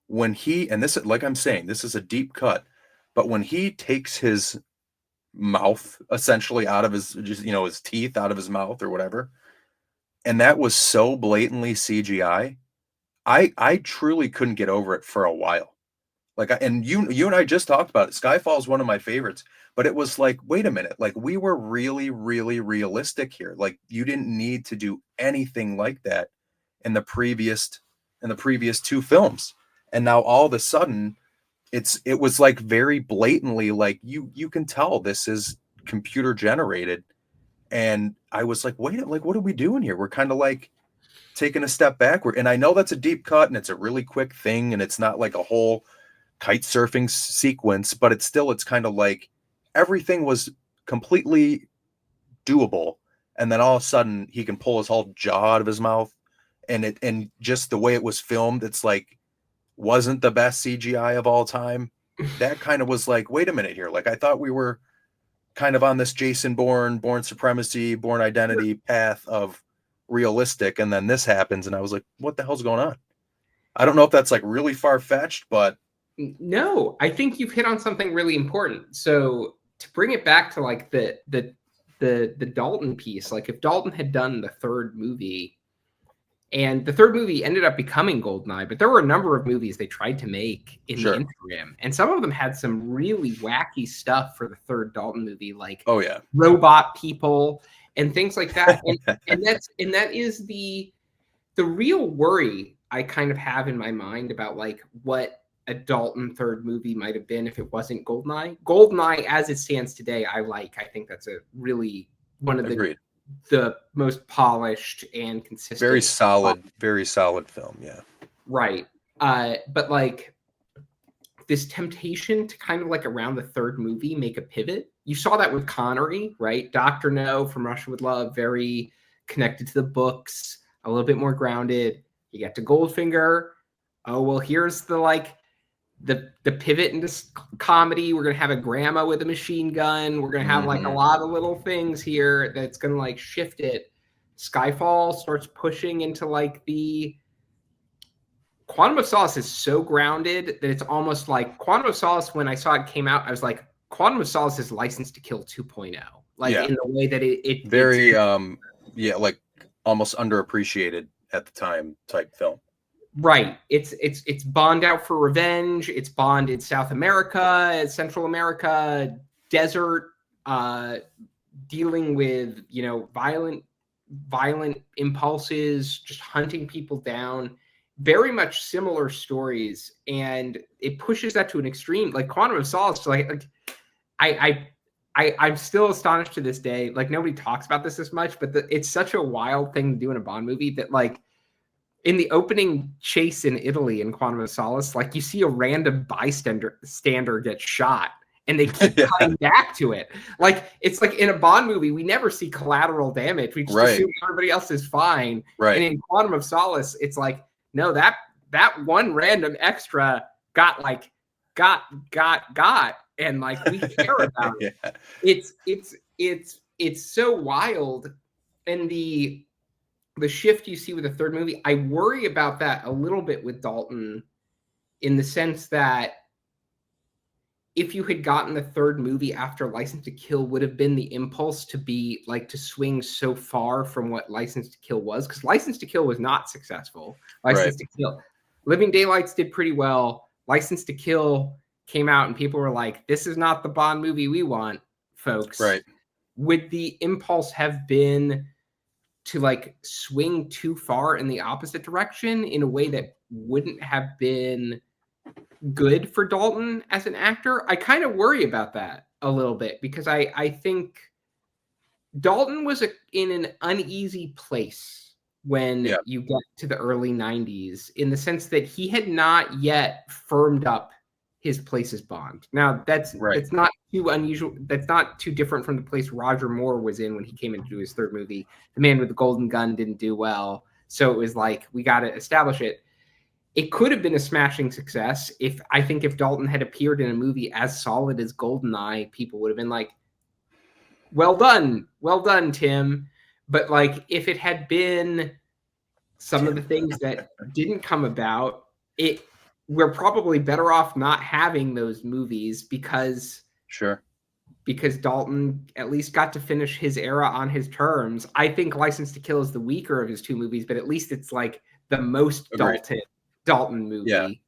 when and this, like I'm saying, this is a deep cut, but when he takes his mouth essentially out of his, just, his teeth out of his mouth or whatever, and that was so blatantly CGI, I truly couldn't get over it for a while. Like, and you and I just talked about it. Skyfall is one of my favorites, but it was like, wait a minute, like we were really, really realistic here. Like you didn't need to do anything like that in the previous two films, and now all of a sudden, it was like very blatantly like you can tell this is computer generated, and I was like, wait, like what are we doing here? We're kind of like taking a step backward, and I know that's a deep cut and it's a really quick thing, and it's not like a whole kite surfing sequence, but it's kind of like everything was completely doable, and then all of a sudden he can pull his whole jaw out of his mouth, and just the way it was filmed, it's like wasn't the best CGI of all time. That kind of was like, wait a minute here, like I thought we were kind of on this Jason Bourne, Bourne Supremacy, Bourne Identity path of realistic, and then this happens, and I was like, what the hell's going on? I don't know if that's like really far-fetched, but no, I think you've hit on something really important. So to bring it back to like the Dalton piece, like if Dalton had done the third movie, and the third movie ended up becoming GoldenEye, but there were a number of movies they tried to make in the interim, and some of them had some really wacky stuff for the third Dalton movie, like robot people and things like that. And that is the real worry I kind of have in my mind about like what a Dalton third movie might have been if it wasn't GoldenEye. GoldenEye, as it stands today, I think that's a really one of the most polished and consistent, very solid film. Yeah. Right. But like this temptation to kind of like around the third movie, make a pivot. You saw that with Connery, right? Dr. No from Russia with Love, very connected to the books, a little bit more grounded. You get to Goldfinger. Oh, well, here's the pivot into comedy. We're going to have a grandma with a machine gun. We're going to have like a lot of little things here that's going to like shift it. Skyfall starts pushing into like the Quantum of Solace is so grounded that it's almost like Quantum of Solace. When I saw it came out, I was like, Quantum of Solace is License to Kill 2.0. Like in the way that it very, like almost underappreciated at the time type film. Right. It's Bond out for revenge. It's Bond in South America, Central America, desert, dealing with, violent impulses, just hunting people down. Very much similar stories, and it pushes that to an extreme. Like Quantum of Solace, I'm still astonished to this day. Like nobody talks about this as much, but it's such a wild thing to do in a Bond movie that like in the opening chase in Italy in Quantum of Solace, like you see a random bystander get shot, and they keep cutting back to it. Like it's like in a Bond movie, we never see collateral damage. We just assume everybody else is fine. Right. And in Quantum of Solace, it's like, no, that one random extra got, and like we care about it. It's so wild, and the shift you see with the third movie, I worry about that a little bit with Dalton, in the sense that if you had gotten the third movie after License to Kill, would have been the impulse to be like to swing so far from what License to Kill was, because License to Kill was not successful. License to Kill, Living Daylights did pretty well. License to Kill came out and people were like, this is not the Bond movie we want, folks. Right. Would the impulse have been to like swing too far in the opposite direction in a way that wouldn't have been good for Dalton as an actor? I kind of worry about that a little bit, because I think Dalton was in an uneasy place when you get to the early 90s, in the sense that he had not yet firmed up his place as Bond. Now that's not too unusual. That's not too different from the place Roger Moore was in when he came in to do his third movie. The Man with the Golden Gun didn't do well, so it was like, we got to establish it. It could have been a smashing success. If Dalton had appeared in a movie as solid as GoldenEye, people would have been like, well done, Tim. But like, if it had been some of the things that didn't come about, we're probably better off not having those movies, because Dalton at least got to finish his era on his terms. I think License to Kill is the weaker of his two movies, but at least it's like the most Dalton movie.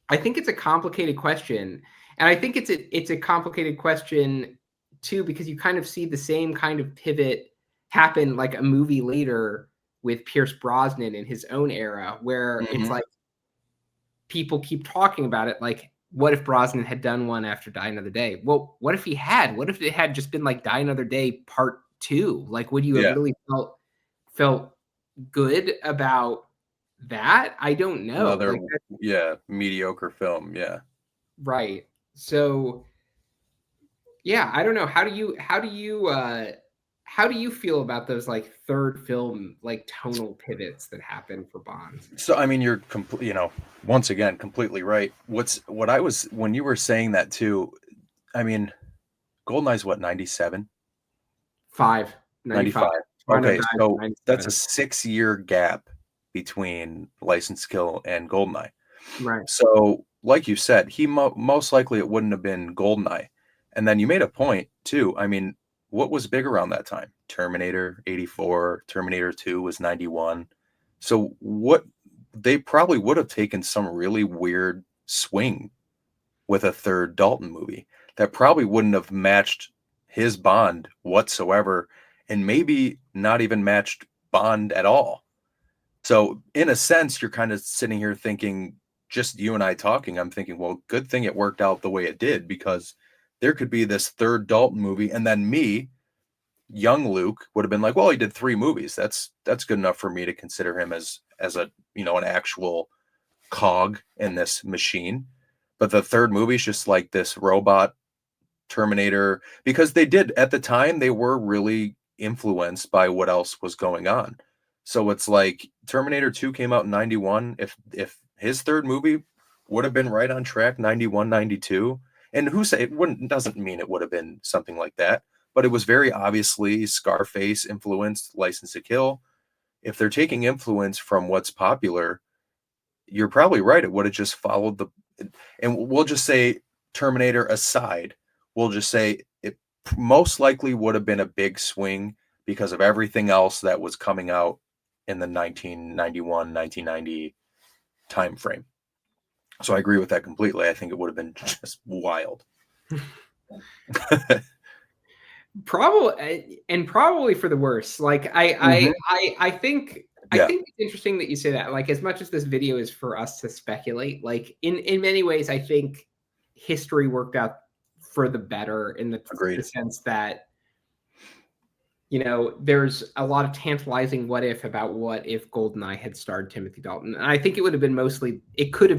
I think it's a complicated question, and I think it's a complicated question too because you kind of see the same kind of pivot happen like a movie later with Pierce Brosnan in his own era, where it's Hmm. like people keep talking about it. Like, what if Brosnan had done one after Die Another Day? Well, what if he had? What if it had just been like Die Another Day Part 2? Like, would you have Yeah. really felt good about that? I don't know. Another, Like, yeah, mediocre film. Yeah. right. So yeah, I don't know. How do you feel about those like third film like tonal pivots that happen for Bonds? So I mean, you're complete. Once again, completely right. What I was when you were saying that too. I mean, GoldenEye's what, 97, 5, 95. 95. Brando Okay, dies in so that's a 97. 6-year gap between License to Kill and GoldenEye. Right. So, like you said, he most likely it wouldn't have been GoldenEye. And then you made a point too. I mean, what was big around that time? Terminator 84, Terminator 2 was 91. So what they probably would have taken some really weird swing with a third Dalton movie that probably wouldn't have matched his Bond whatsoever and maybe not even matched Bond at all. So, in a sense, you're kind of sitting here thinking, just you and I talking, I'm thinking, well, good thing it worked out the way it did because there could be this third Dalton movie. And then me, young Luke, would have been like, well, he did 3 movies. That's good enough for me to consider him as a, an actual cog in this machine. But the third movie is just like this robot Terminator, because they did at the time, they were really influenced by what else was going on. So it's like Terminator 2 came out in 91. If his third movie would have been right on track, 91, 92, and who say it wouldn't doesn't mean it would have been something like that, but it was very obviously Scarface influenced License to Kill. If they're taking influence from what's popular, you're probably right. It would have just followed the, and we'll just say Terminator aside, we'll just say it most likely would have been a big swing because of everything else that was coming out in the 1991, 1990 time frame. So I agree with that completely. I think it would have been just wild. Probably for the worse. Like Mhm. I Yeah, think it's interesting that you say that. Like as much as this video is for us to speculate, like in many ways, I think history worked out for the better in the agreed. sense that there's a lot of tantalizing what if about what if GoldenEye had starred Timothy Dalton. And I think it could have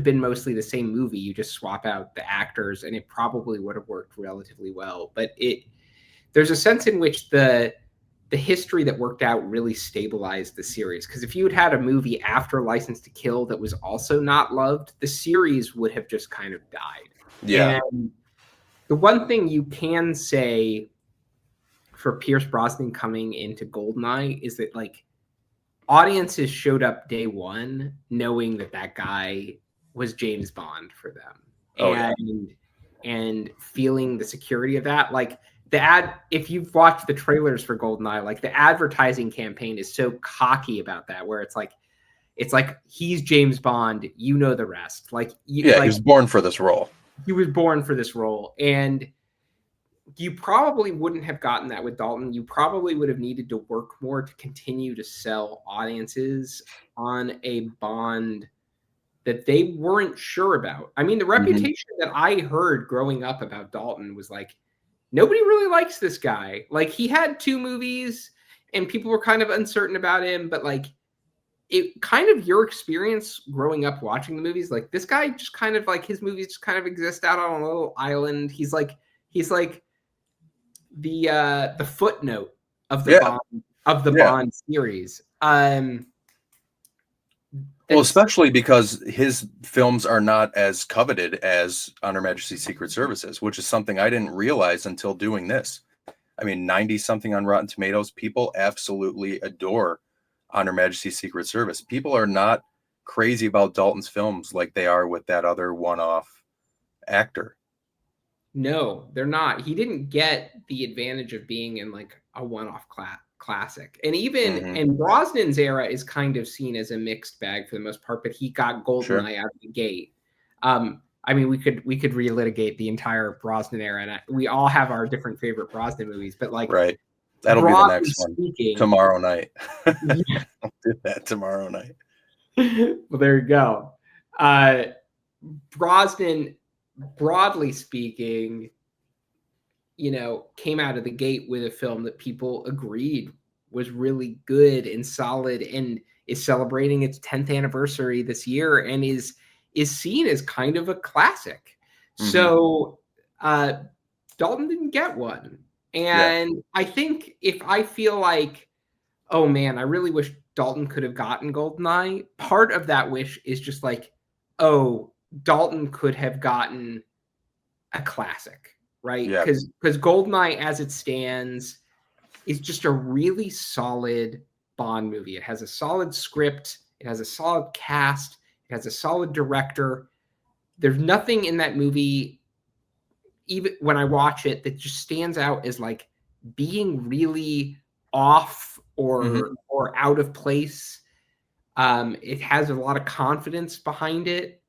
been mostly the same movie. You just swap out the actors and it probably would have worked relatively well. But there's a sense in which the history that worked out really stabilized the series. Because if you had a movie after License to Kill that was also not loved, the series would have just kind of died. Yeah. And the one thing you can say for Pierce Brosnan coming into GoldenEye is that like audiences showed up day one knowing that that guy was James Bond for them, Oh yeah. and feeling the security of that. Like if you've watched the trailers for GoldenEye, like the advertising campaign is so cocky about that, where it's like he's James Bond, you know the rest. Yeah, he was born for this role. He was born for this role, and you probably wouldn't have gotten that with Dalton. You probably would have needed to work more to continue to sell audiences on a Bond that they weren't sure about. I mean, the Mhm. reputation that I heard growing up about Dalton was like, nobody really likes this guy. Like, he had 2 movies and people were kind of uncertain about him, but like, it kind of your experience growing up watching the movies, like this guy just kind of like his movies just kind of exist out on a little island. He's like the footnote of the Yeah. Yeah. Bond series. Well, That's especially because his films are not as coveted as On Her Majesty's Secret Services, which is something I didn't realize until doing this. I mean, 90 something on Rotten Tomatoes, people absolutely adore On Her Majesty's Secret Service. People are not crazy about Dalton's films like they are with that other one-off actor. No, they're not. He didn't get the advantage of being in like a one-off classic. And even Hmm. in Brosnan's era is kind of seen as a mixed bag for the most part, but he got Sure. GoldenEye out of the gate. I mean, we could relitigate the entire Brosnan era, and we all have our different favorite Brosnan movies. But like, Right. That'll be the broadly next one speaking, tomorrow night. yeah. I'll do that tomorrow night. Well, there you go. Brosnan, broadly speaking, you know, came out of the gate with a film that people agreed was really good and solid, and is celebrating its 10th anniversary this year, and is seen as kind of a classic. Mm-hmm. So Dalton didn't get one. And yeah. I think if I feel like, oh man, I really wish Dalton could have gotten GoldenEye, part of that wish is just like, oh, Dalton could have gotten a classic, right? Because GoldenEye as it stands is just a really solid Bond movie. It has a solid script. It has a solid cast. It has a solid director. There's nothing in that movie, even when I watch it, that just stands out as like being really off or out of place. It has a lot of confidence behind it.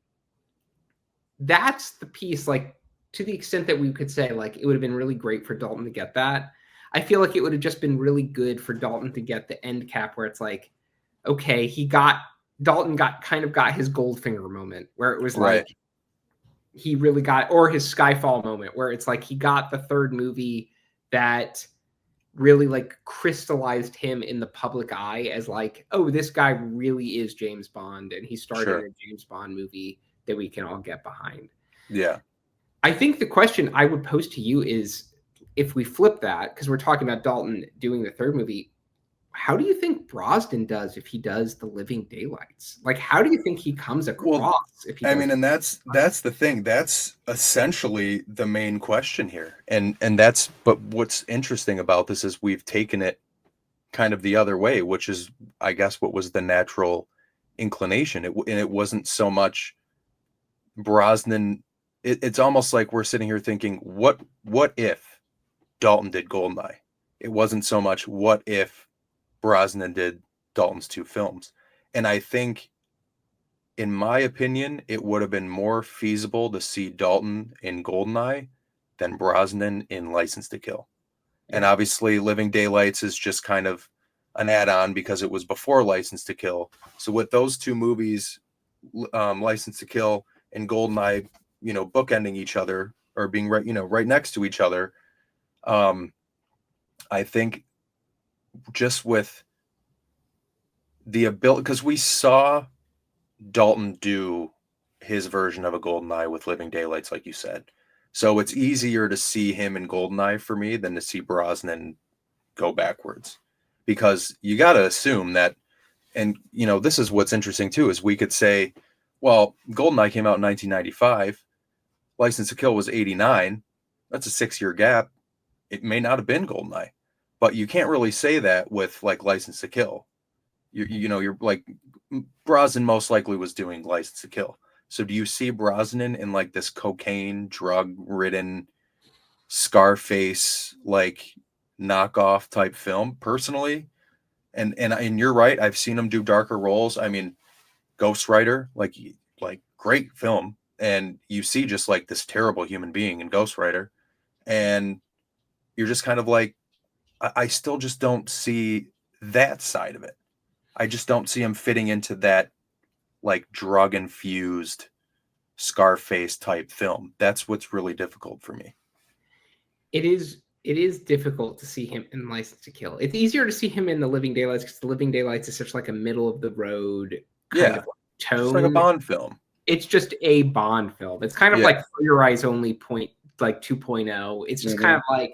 That's the piece, like, to the extent that we could say, like, it would have been really great for Dalton to get that. I feel like it would have just been really good for Dalton to get the end cap where it's like, okay, Dalton got his Goldfinger moment where it was like, he really got, or his Skyfall moment where it's like, he got the third movie that really like crystallized him in the public eye as like, oh, this guy really is James Bond. And he started a James Bond movie that we can all get behind. Yeah. I think the question I would pose to you is, if we flip that, because we're talking about Dalton doing the third movie, how do you think Brosnan does if he does The Living Daylights? Like, how do you think he comes across if he does? I mean, and that's the thing. That's essentially the main question here. And that's, but what's interesting about this is we've taken it kind of the other way, which is, I guess, what was the natural inclination. And it wasn't so much Brosnan. It's almost like we're sitting here thinking, what if Dalton did GoldenEye? It wasn't so much what if Brosnan did Dalton's two films. And I think, in my opinion, it would have been more feasible to see Dalton in GoldenEye than Brosnan in License to Kill. Yeah. And obviously Living Daylights is just kind of an add-on because it was before License to Kill. So with those two movies, License to Kill and GoldenEye, bookending each other or being right next to each other, I think just with the ability, because we saw Dalton do his version of a GoldenEye with Living Daylights, like you said. So it's easier to see him in GoldenEye for me than to see Brosnan go backwards, because you got to assume that, and this is what's interesting too, is we could say, well, GoldenEye came out in 1995, License to Kill was 89. That's a 6-year gap. It may not have been GoldenEye, but you can't really say that with like License to Kill. You're like, Brosnan most likely was doing License to Kill. So do you see Brosnan in like this cocaine, drug-ridden, Scarface like knockoff type film? Personally, and you're right, I've seen him do darker roles. I mean, Ghost Rider, like great film, and you see just like this terrible human being in Ghost Rider, and you're just kind of like, I still just don't see that side of it. I just don't see him fitting into that like drug infused Scarface type film. That's what's really difficult for me. It is difficult to see him in License to Kill. It's easier to see him in The Living Daylights because The Living Daylights is such like a middle of the road kind of tone. It's like a Bond film. It's just a Bond film. It's kind of like For Your Eyes Only 2.0. It's just kind of like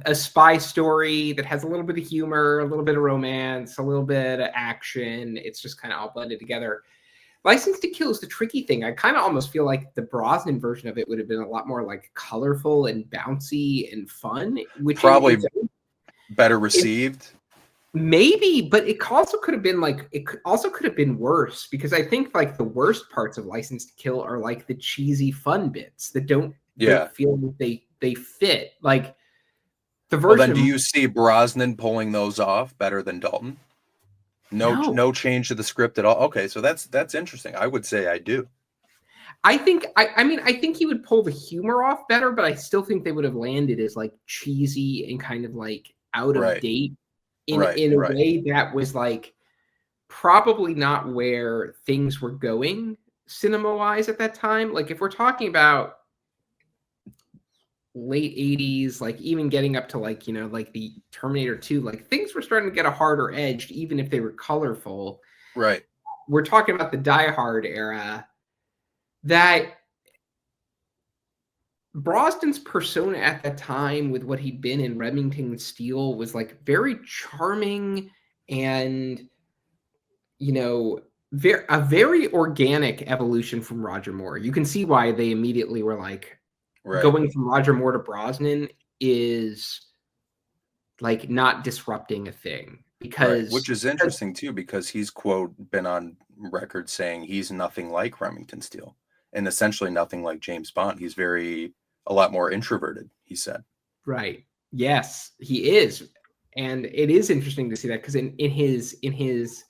a spy story that has a little bit of humor, a little bit of romance, a little bit of action. It's just kind of all blended together. License to Kill is the tricky thing. I kind of almost feel like the Brosnan version of it would have been a lot more like colorful and bouncy and fun, which probably better received. Maybe, but it also could have been worse, because I think like the worst parts of License to Kill are like the cheesy fun bits that don't feel that they fit. Like the version. Well, then do you see Brosnan pulling those off better than Dalton? No change to the script at all. Okay, so that's interesting. I would say I do. I mean, I think he would pull the humor off better, but I still think they would have landed as like cheesy and kind of like out of Right. date Right. in a Right. way that was like probably not where things were going cinema wise at that time. Like if we're talking about late 80s, like even getting up to like, like the Terminator 2, like things were starting to get a harder edged, even if they were colorful. Right. We're talking about the Die Hard era. That Brosnan's persona at that time, with what he'd been in Remington Steele, was like very charming and, a very organic evolution from Roger Moore. You can see why they immediately were like, Right. going from Roger Moore to Brosnan is like not disrupting a thing, Right. because Which is interesting too, because he's quote been on record saying he's nothing like Remington Steele and essentially nothing like James Bond. He's a lot more introverted, he said. right. Yes, he is. And it is interesting to see that, because in his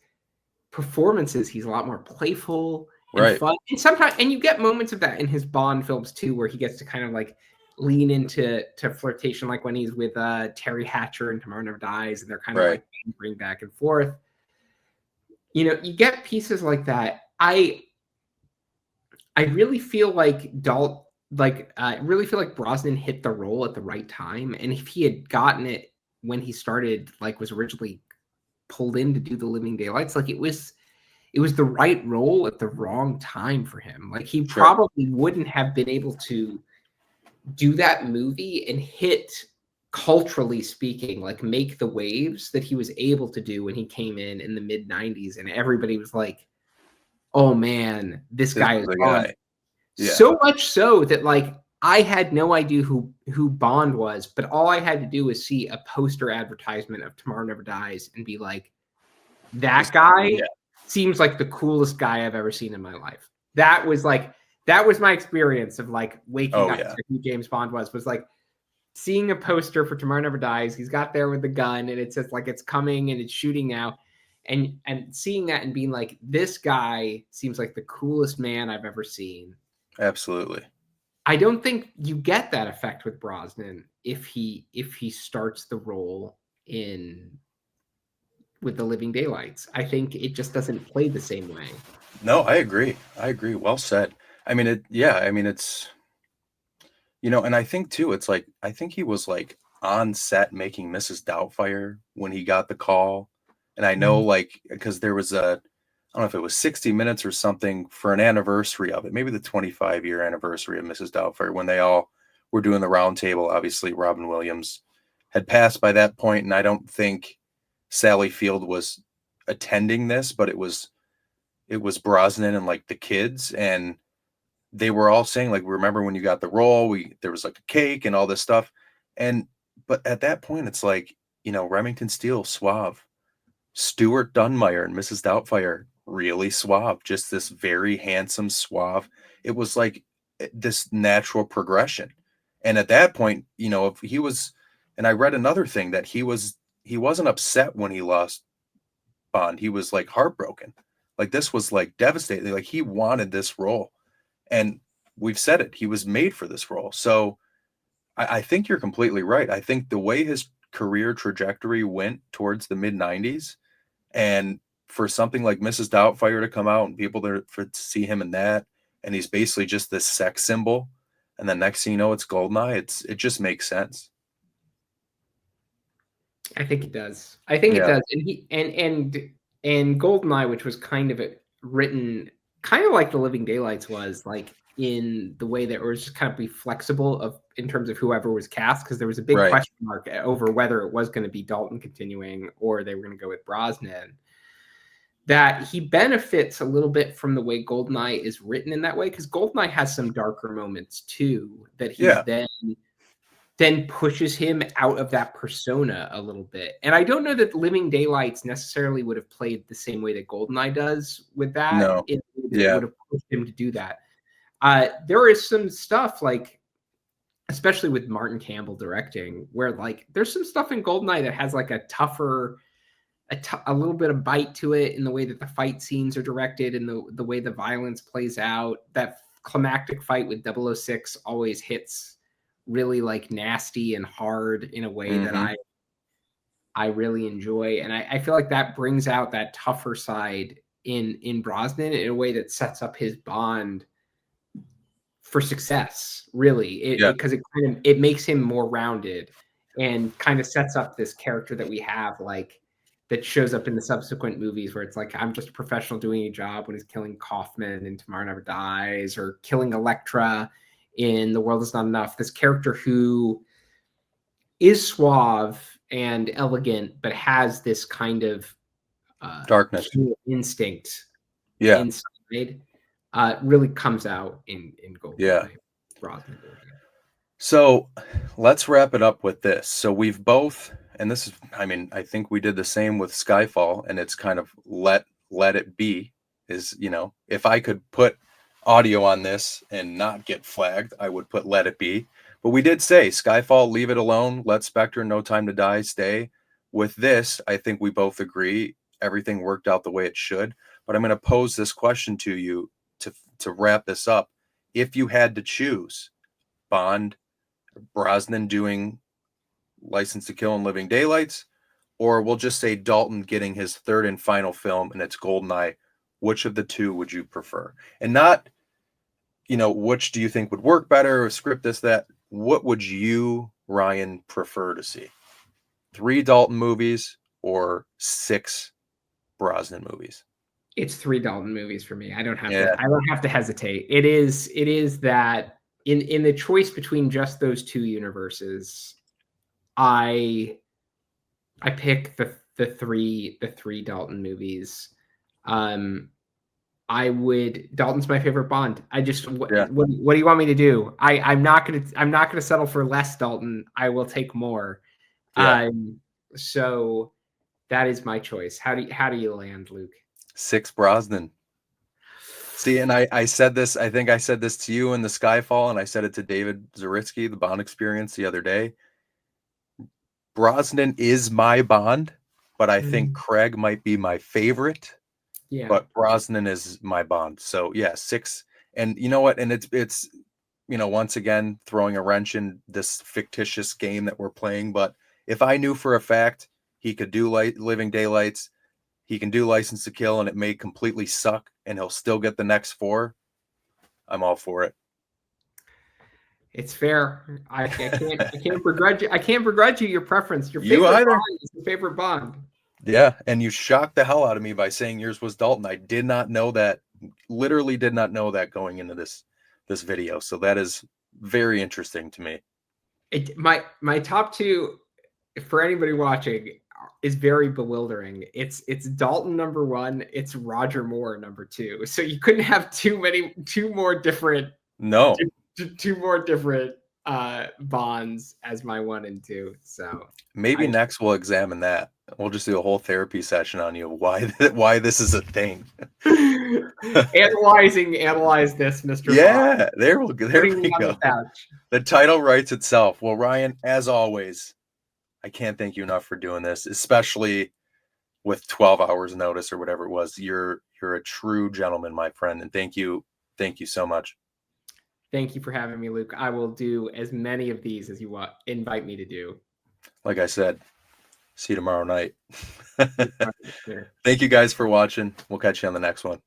performances, he's a lot more playful and Right. fun. And sometimes, and you get moments of that in his Bond films too, where he gets to kind of like lean into flirtation, like when he's with Terry Hatcher and Tomorrow Never Dies, and they're kind of Right. like bring back and forth. You get pieces like that. I really feel like really feel like Brosnan hit the role at the right time, and if he had gotten it when he started, like was originally pulled in to do The Living Daylights, like it was the right role at the wrong time for him. Like he Sure. probably wouldn't have been able to do that movie and hit, culturally speaking, like make the waves that he was able to do when he came in the mid 90s, and everybody was like, oh man, this This guy is is the on. guy. Yeah. So much so that like I had no idea who Bond was, but all I had to do was see a poster advertisement of Tomorrow Never Dies and be like, that guy Yeah. seems like the coolest guy I've ever seen in my life. That was my experience of like waking up to who James Bond was like seeing a poster for Tomorrow Never Dies. He's got there with the gun and it says like it's coming and it's shooting now. And seeing that and being like, this guy seems like the coolest man I've ever seen. Absolutely. I don't think you get that effect with Brosnan if he starts the role with The Living Daylights. I think it just doesn't play the same way. No, I agree. Well said. I mean, it's, and I think too, it's like, I think he was like on set making Mrs. Doubtfire when he got the call. And I know like, because there was I don't know if it was 60 Minutes or something for an anniversary of it, maybe the 25-year anniversary of Mrs. Doubtfire, when they all were doing the round table. Obviously, Robin Williams had passed by that point, and I don't think Sally Field was attending this, but it was Brosnan and like the kids, and they were all saying like, remember when you got the role, there was like a cake and all this stuff. But at that point it's like, Remington Steele, suave. Stuart Dunmire and Mrs. Doubtfire, really suave, just this very handsome, suave. It was like this natural progression. And at that point, if he was, and I read another thing that he wasn't upset when he lost Bond. He was like heartbroken. Like this was like devastating. Like he wanted this role. And we've said it, he was made for this role. So I think you're completely right. I think the way his career trajectory went towards the mid 90s, and for something like Mrs. Doubtfire to come out and people to see him in that, and he's basically just this sex symbol, and then next thing you know, it's GoldenEye. It just makes sense. I think it does. It does. And GoldenEye, which was kind of written kind of like The Living Daylights was, like in the way that it was just kind of be flexible in terms of whoever was cast, because there was a big question mark over whether it was going to be Dalton continuing or they were going to go with Brosnan. That he benefits a little bit from the way GoldenEye is written in that way, because GoldenEye has some darker moments too that he then pushes him out of that persona a little bit. And I don't know that Living Daylights necessarily would have played the same way that GoldenEye does with that. No. It would have pushed him to do that. There is some stuff, like, especially with Martin Campbell directing, where like there's some stuff in GoldenEye that has like a tougher, a little bit of bite to it in the way that the fight scenes are directed and the way the violence plays out, that climactic fight with 006 always hits really like nasty and hard in a way that I really enjoy. And I feel like that brings out that tougher side in Brosnan in a way that sets up his Bond for success, really, because it makes him more rounded and kind of sets up this character that we have, like, that shows up in the subsequent movies where it's like, I'm just a professional doing a job, when he's killing Kaufman in Tomorrow Never Dies, or killing Elektra in The World Is Not Enough. This character who is suave and elegant, but has this kind of darkness instinct inside, really comes out in GoldenEye. Brosnan. So let's wrap it up with this. So we've both, and this is, I mean, I think we did the same with Skyfall, and it's kind of let it be. Is, you know, if I could put audio on this and not get flagged, I would put Let It Be. But we did say Skyfall, leave it alone. Let Spectre, No Time to Die, stay. With this, I think we both agree everything worked out the way it should. But I'm going to pose this question to you to wrap this up. If you had to choose Bond, Brosnan doing License to Kill and Living Daylights, or we'll just say Dalton getting his third and final film and it's GoldenEye, which of the two would you prefer? And not, you know, which do you think would work better, or script this, that. What would you, Ryan, prefer to see? 3 Dalton movies or 6 Brosnan movies? It's 3 Dalton movies for me. I don't have to hesitate. It is that in the choice between just those 2 universes, I pick the three Dalton movies. Dalton's my favorite Bond. What do you want me to do? I'm not gonna settle for less Dalton. I will take more. So that is my choice. How do you land, Luke? 6 Brosnan. See, and I said this, I think I said this to you in the Skyfall, and I said it to David Zaritsky, the Bond Experience, the other day. Brosnan is my Bond, but I think Craig might be my favorite. Yeah. But Brosnan is my Bond. So yeah, 6. And you know what? And it's you know, once again, throwing a wrench in this fictitious game that we're playing. But if I knew for a fact he could do Living Daylights, he can do License to Kill, and it may completely suck, and he'll still get the next 4, I'm all for it. It's fair. I can't begrudge you. I can't begrudge you your preference. Your favorite Bond is your favorite Bond. Yeah, and you shocked the hell out of me by saying yours was Dalton. I did not know that. Literally did not know that going into this video. So that is very interesting to me. My top 2, for anybody watching, is very bewildering. It's Dalton number 1. It's Roger Moore number 2. So you couldn't have two more different Bonds as my 1 and 2. So maybe next we'll examine that. We'll just do a whole therapy session on you. Why this is a thing. Analyze this, Mr. Yeah, Bond. there we go. The title writes itself. Well, Ryan, as always, I can't thank you enough for doing this, especially with 12 hours notice or whatever it was. You're a true gentleman, my friend, and thank you so much. Thank you for having me, Luke. I will do as many of these as you invite me to do. Like I said, see you tomorrow night. Thank you guys for watching. We'll catch you on the next one.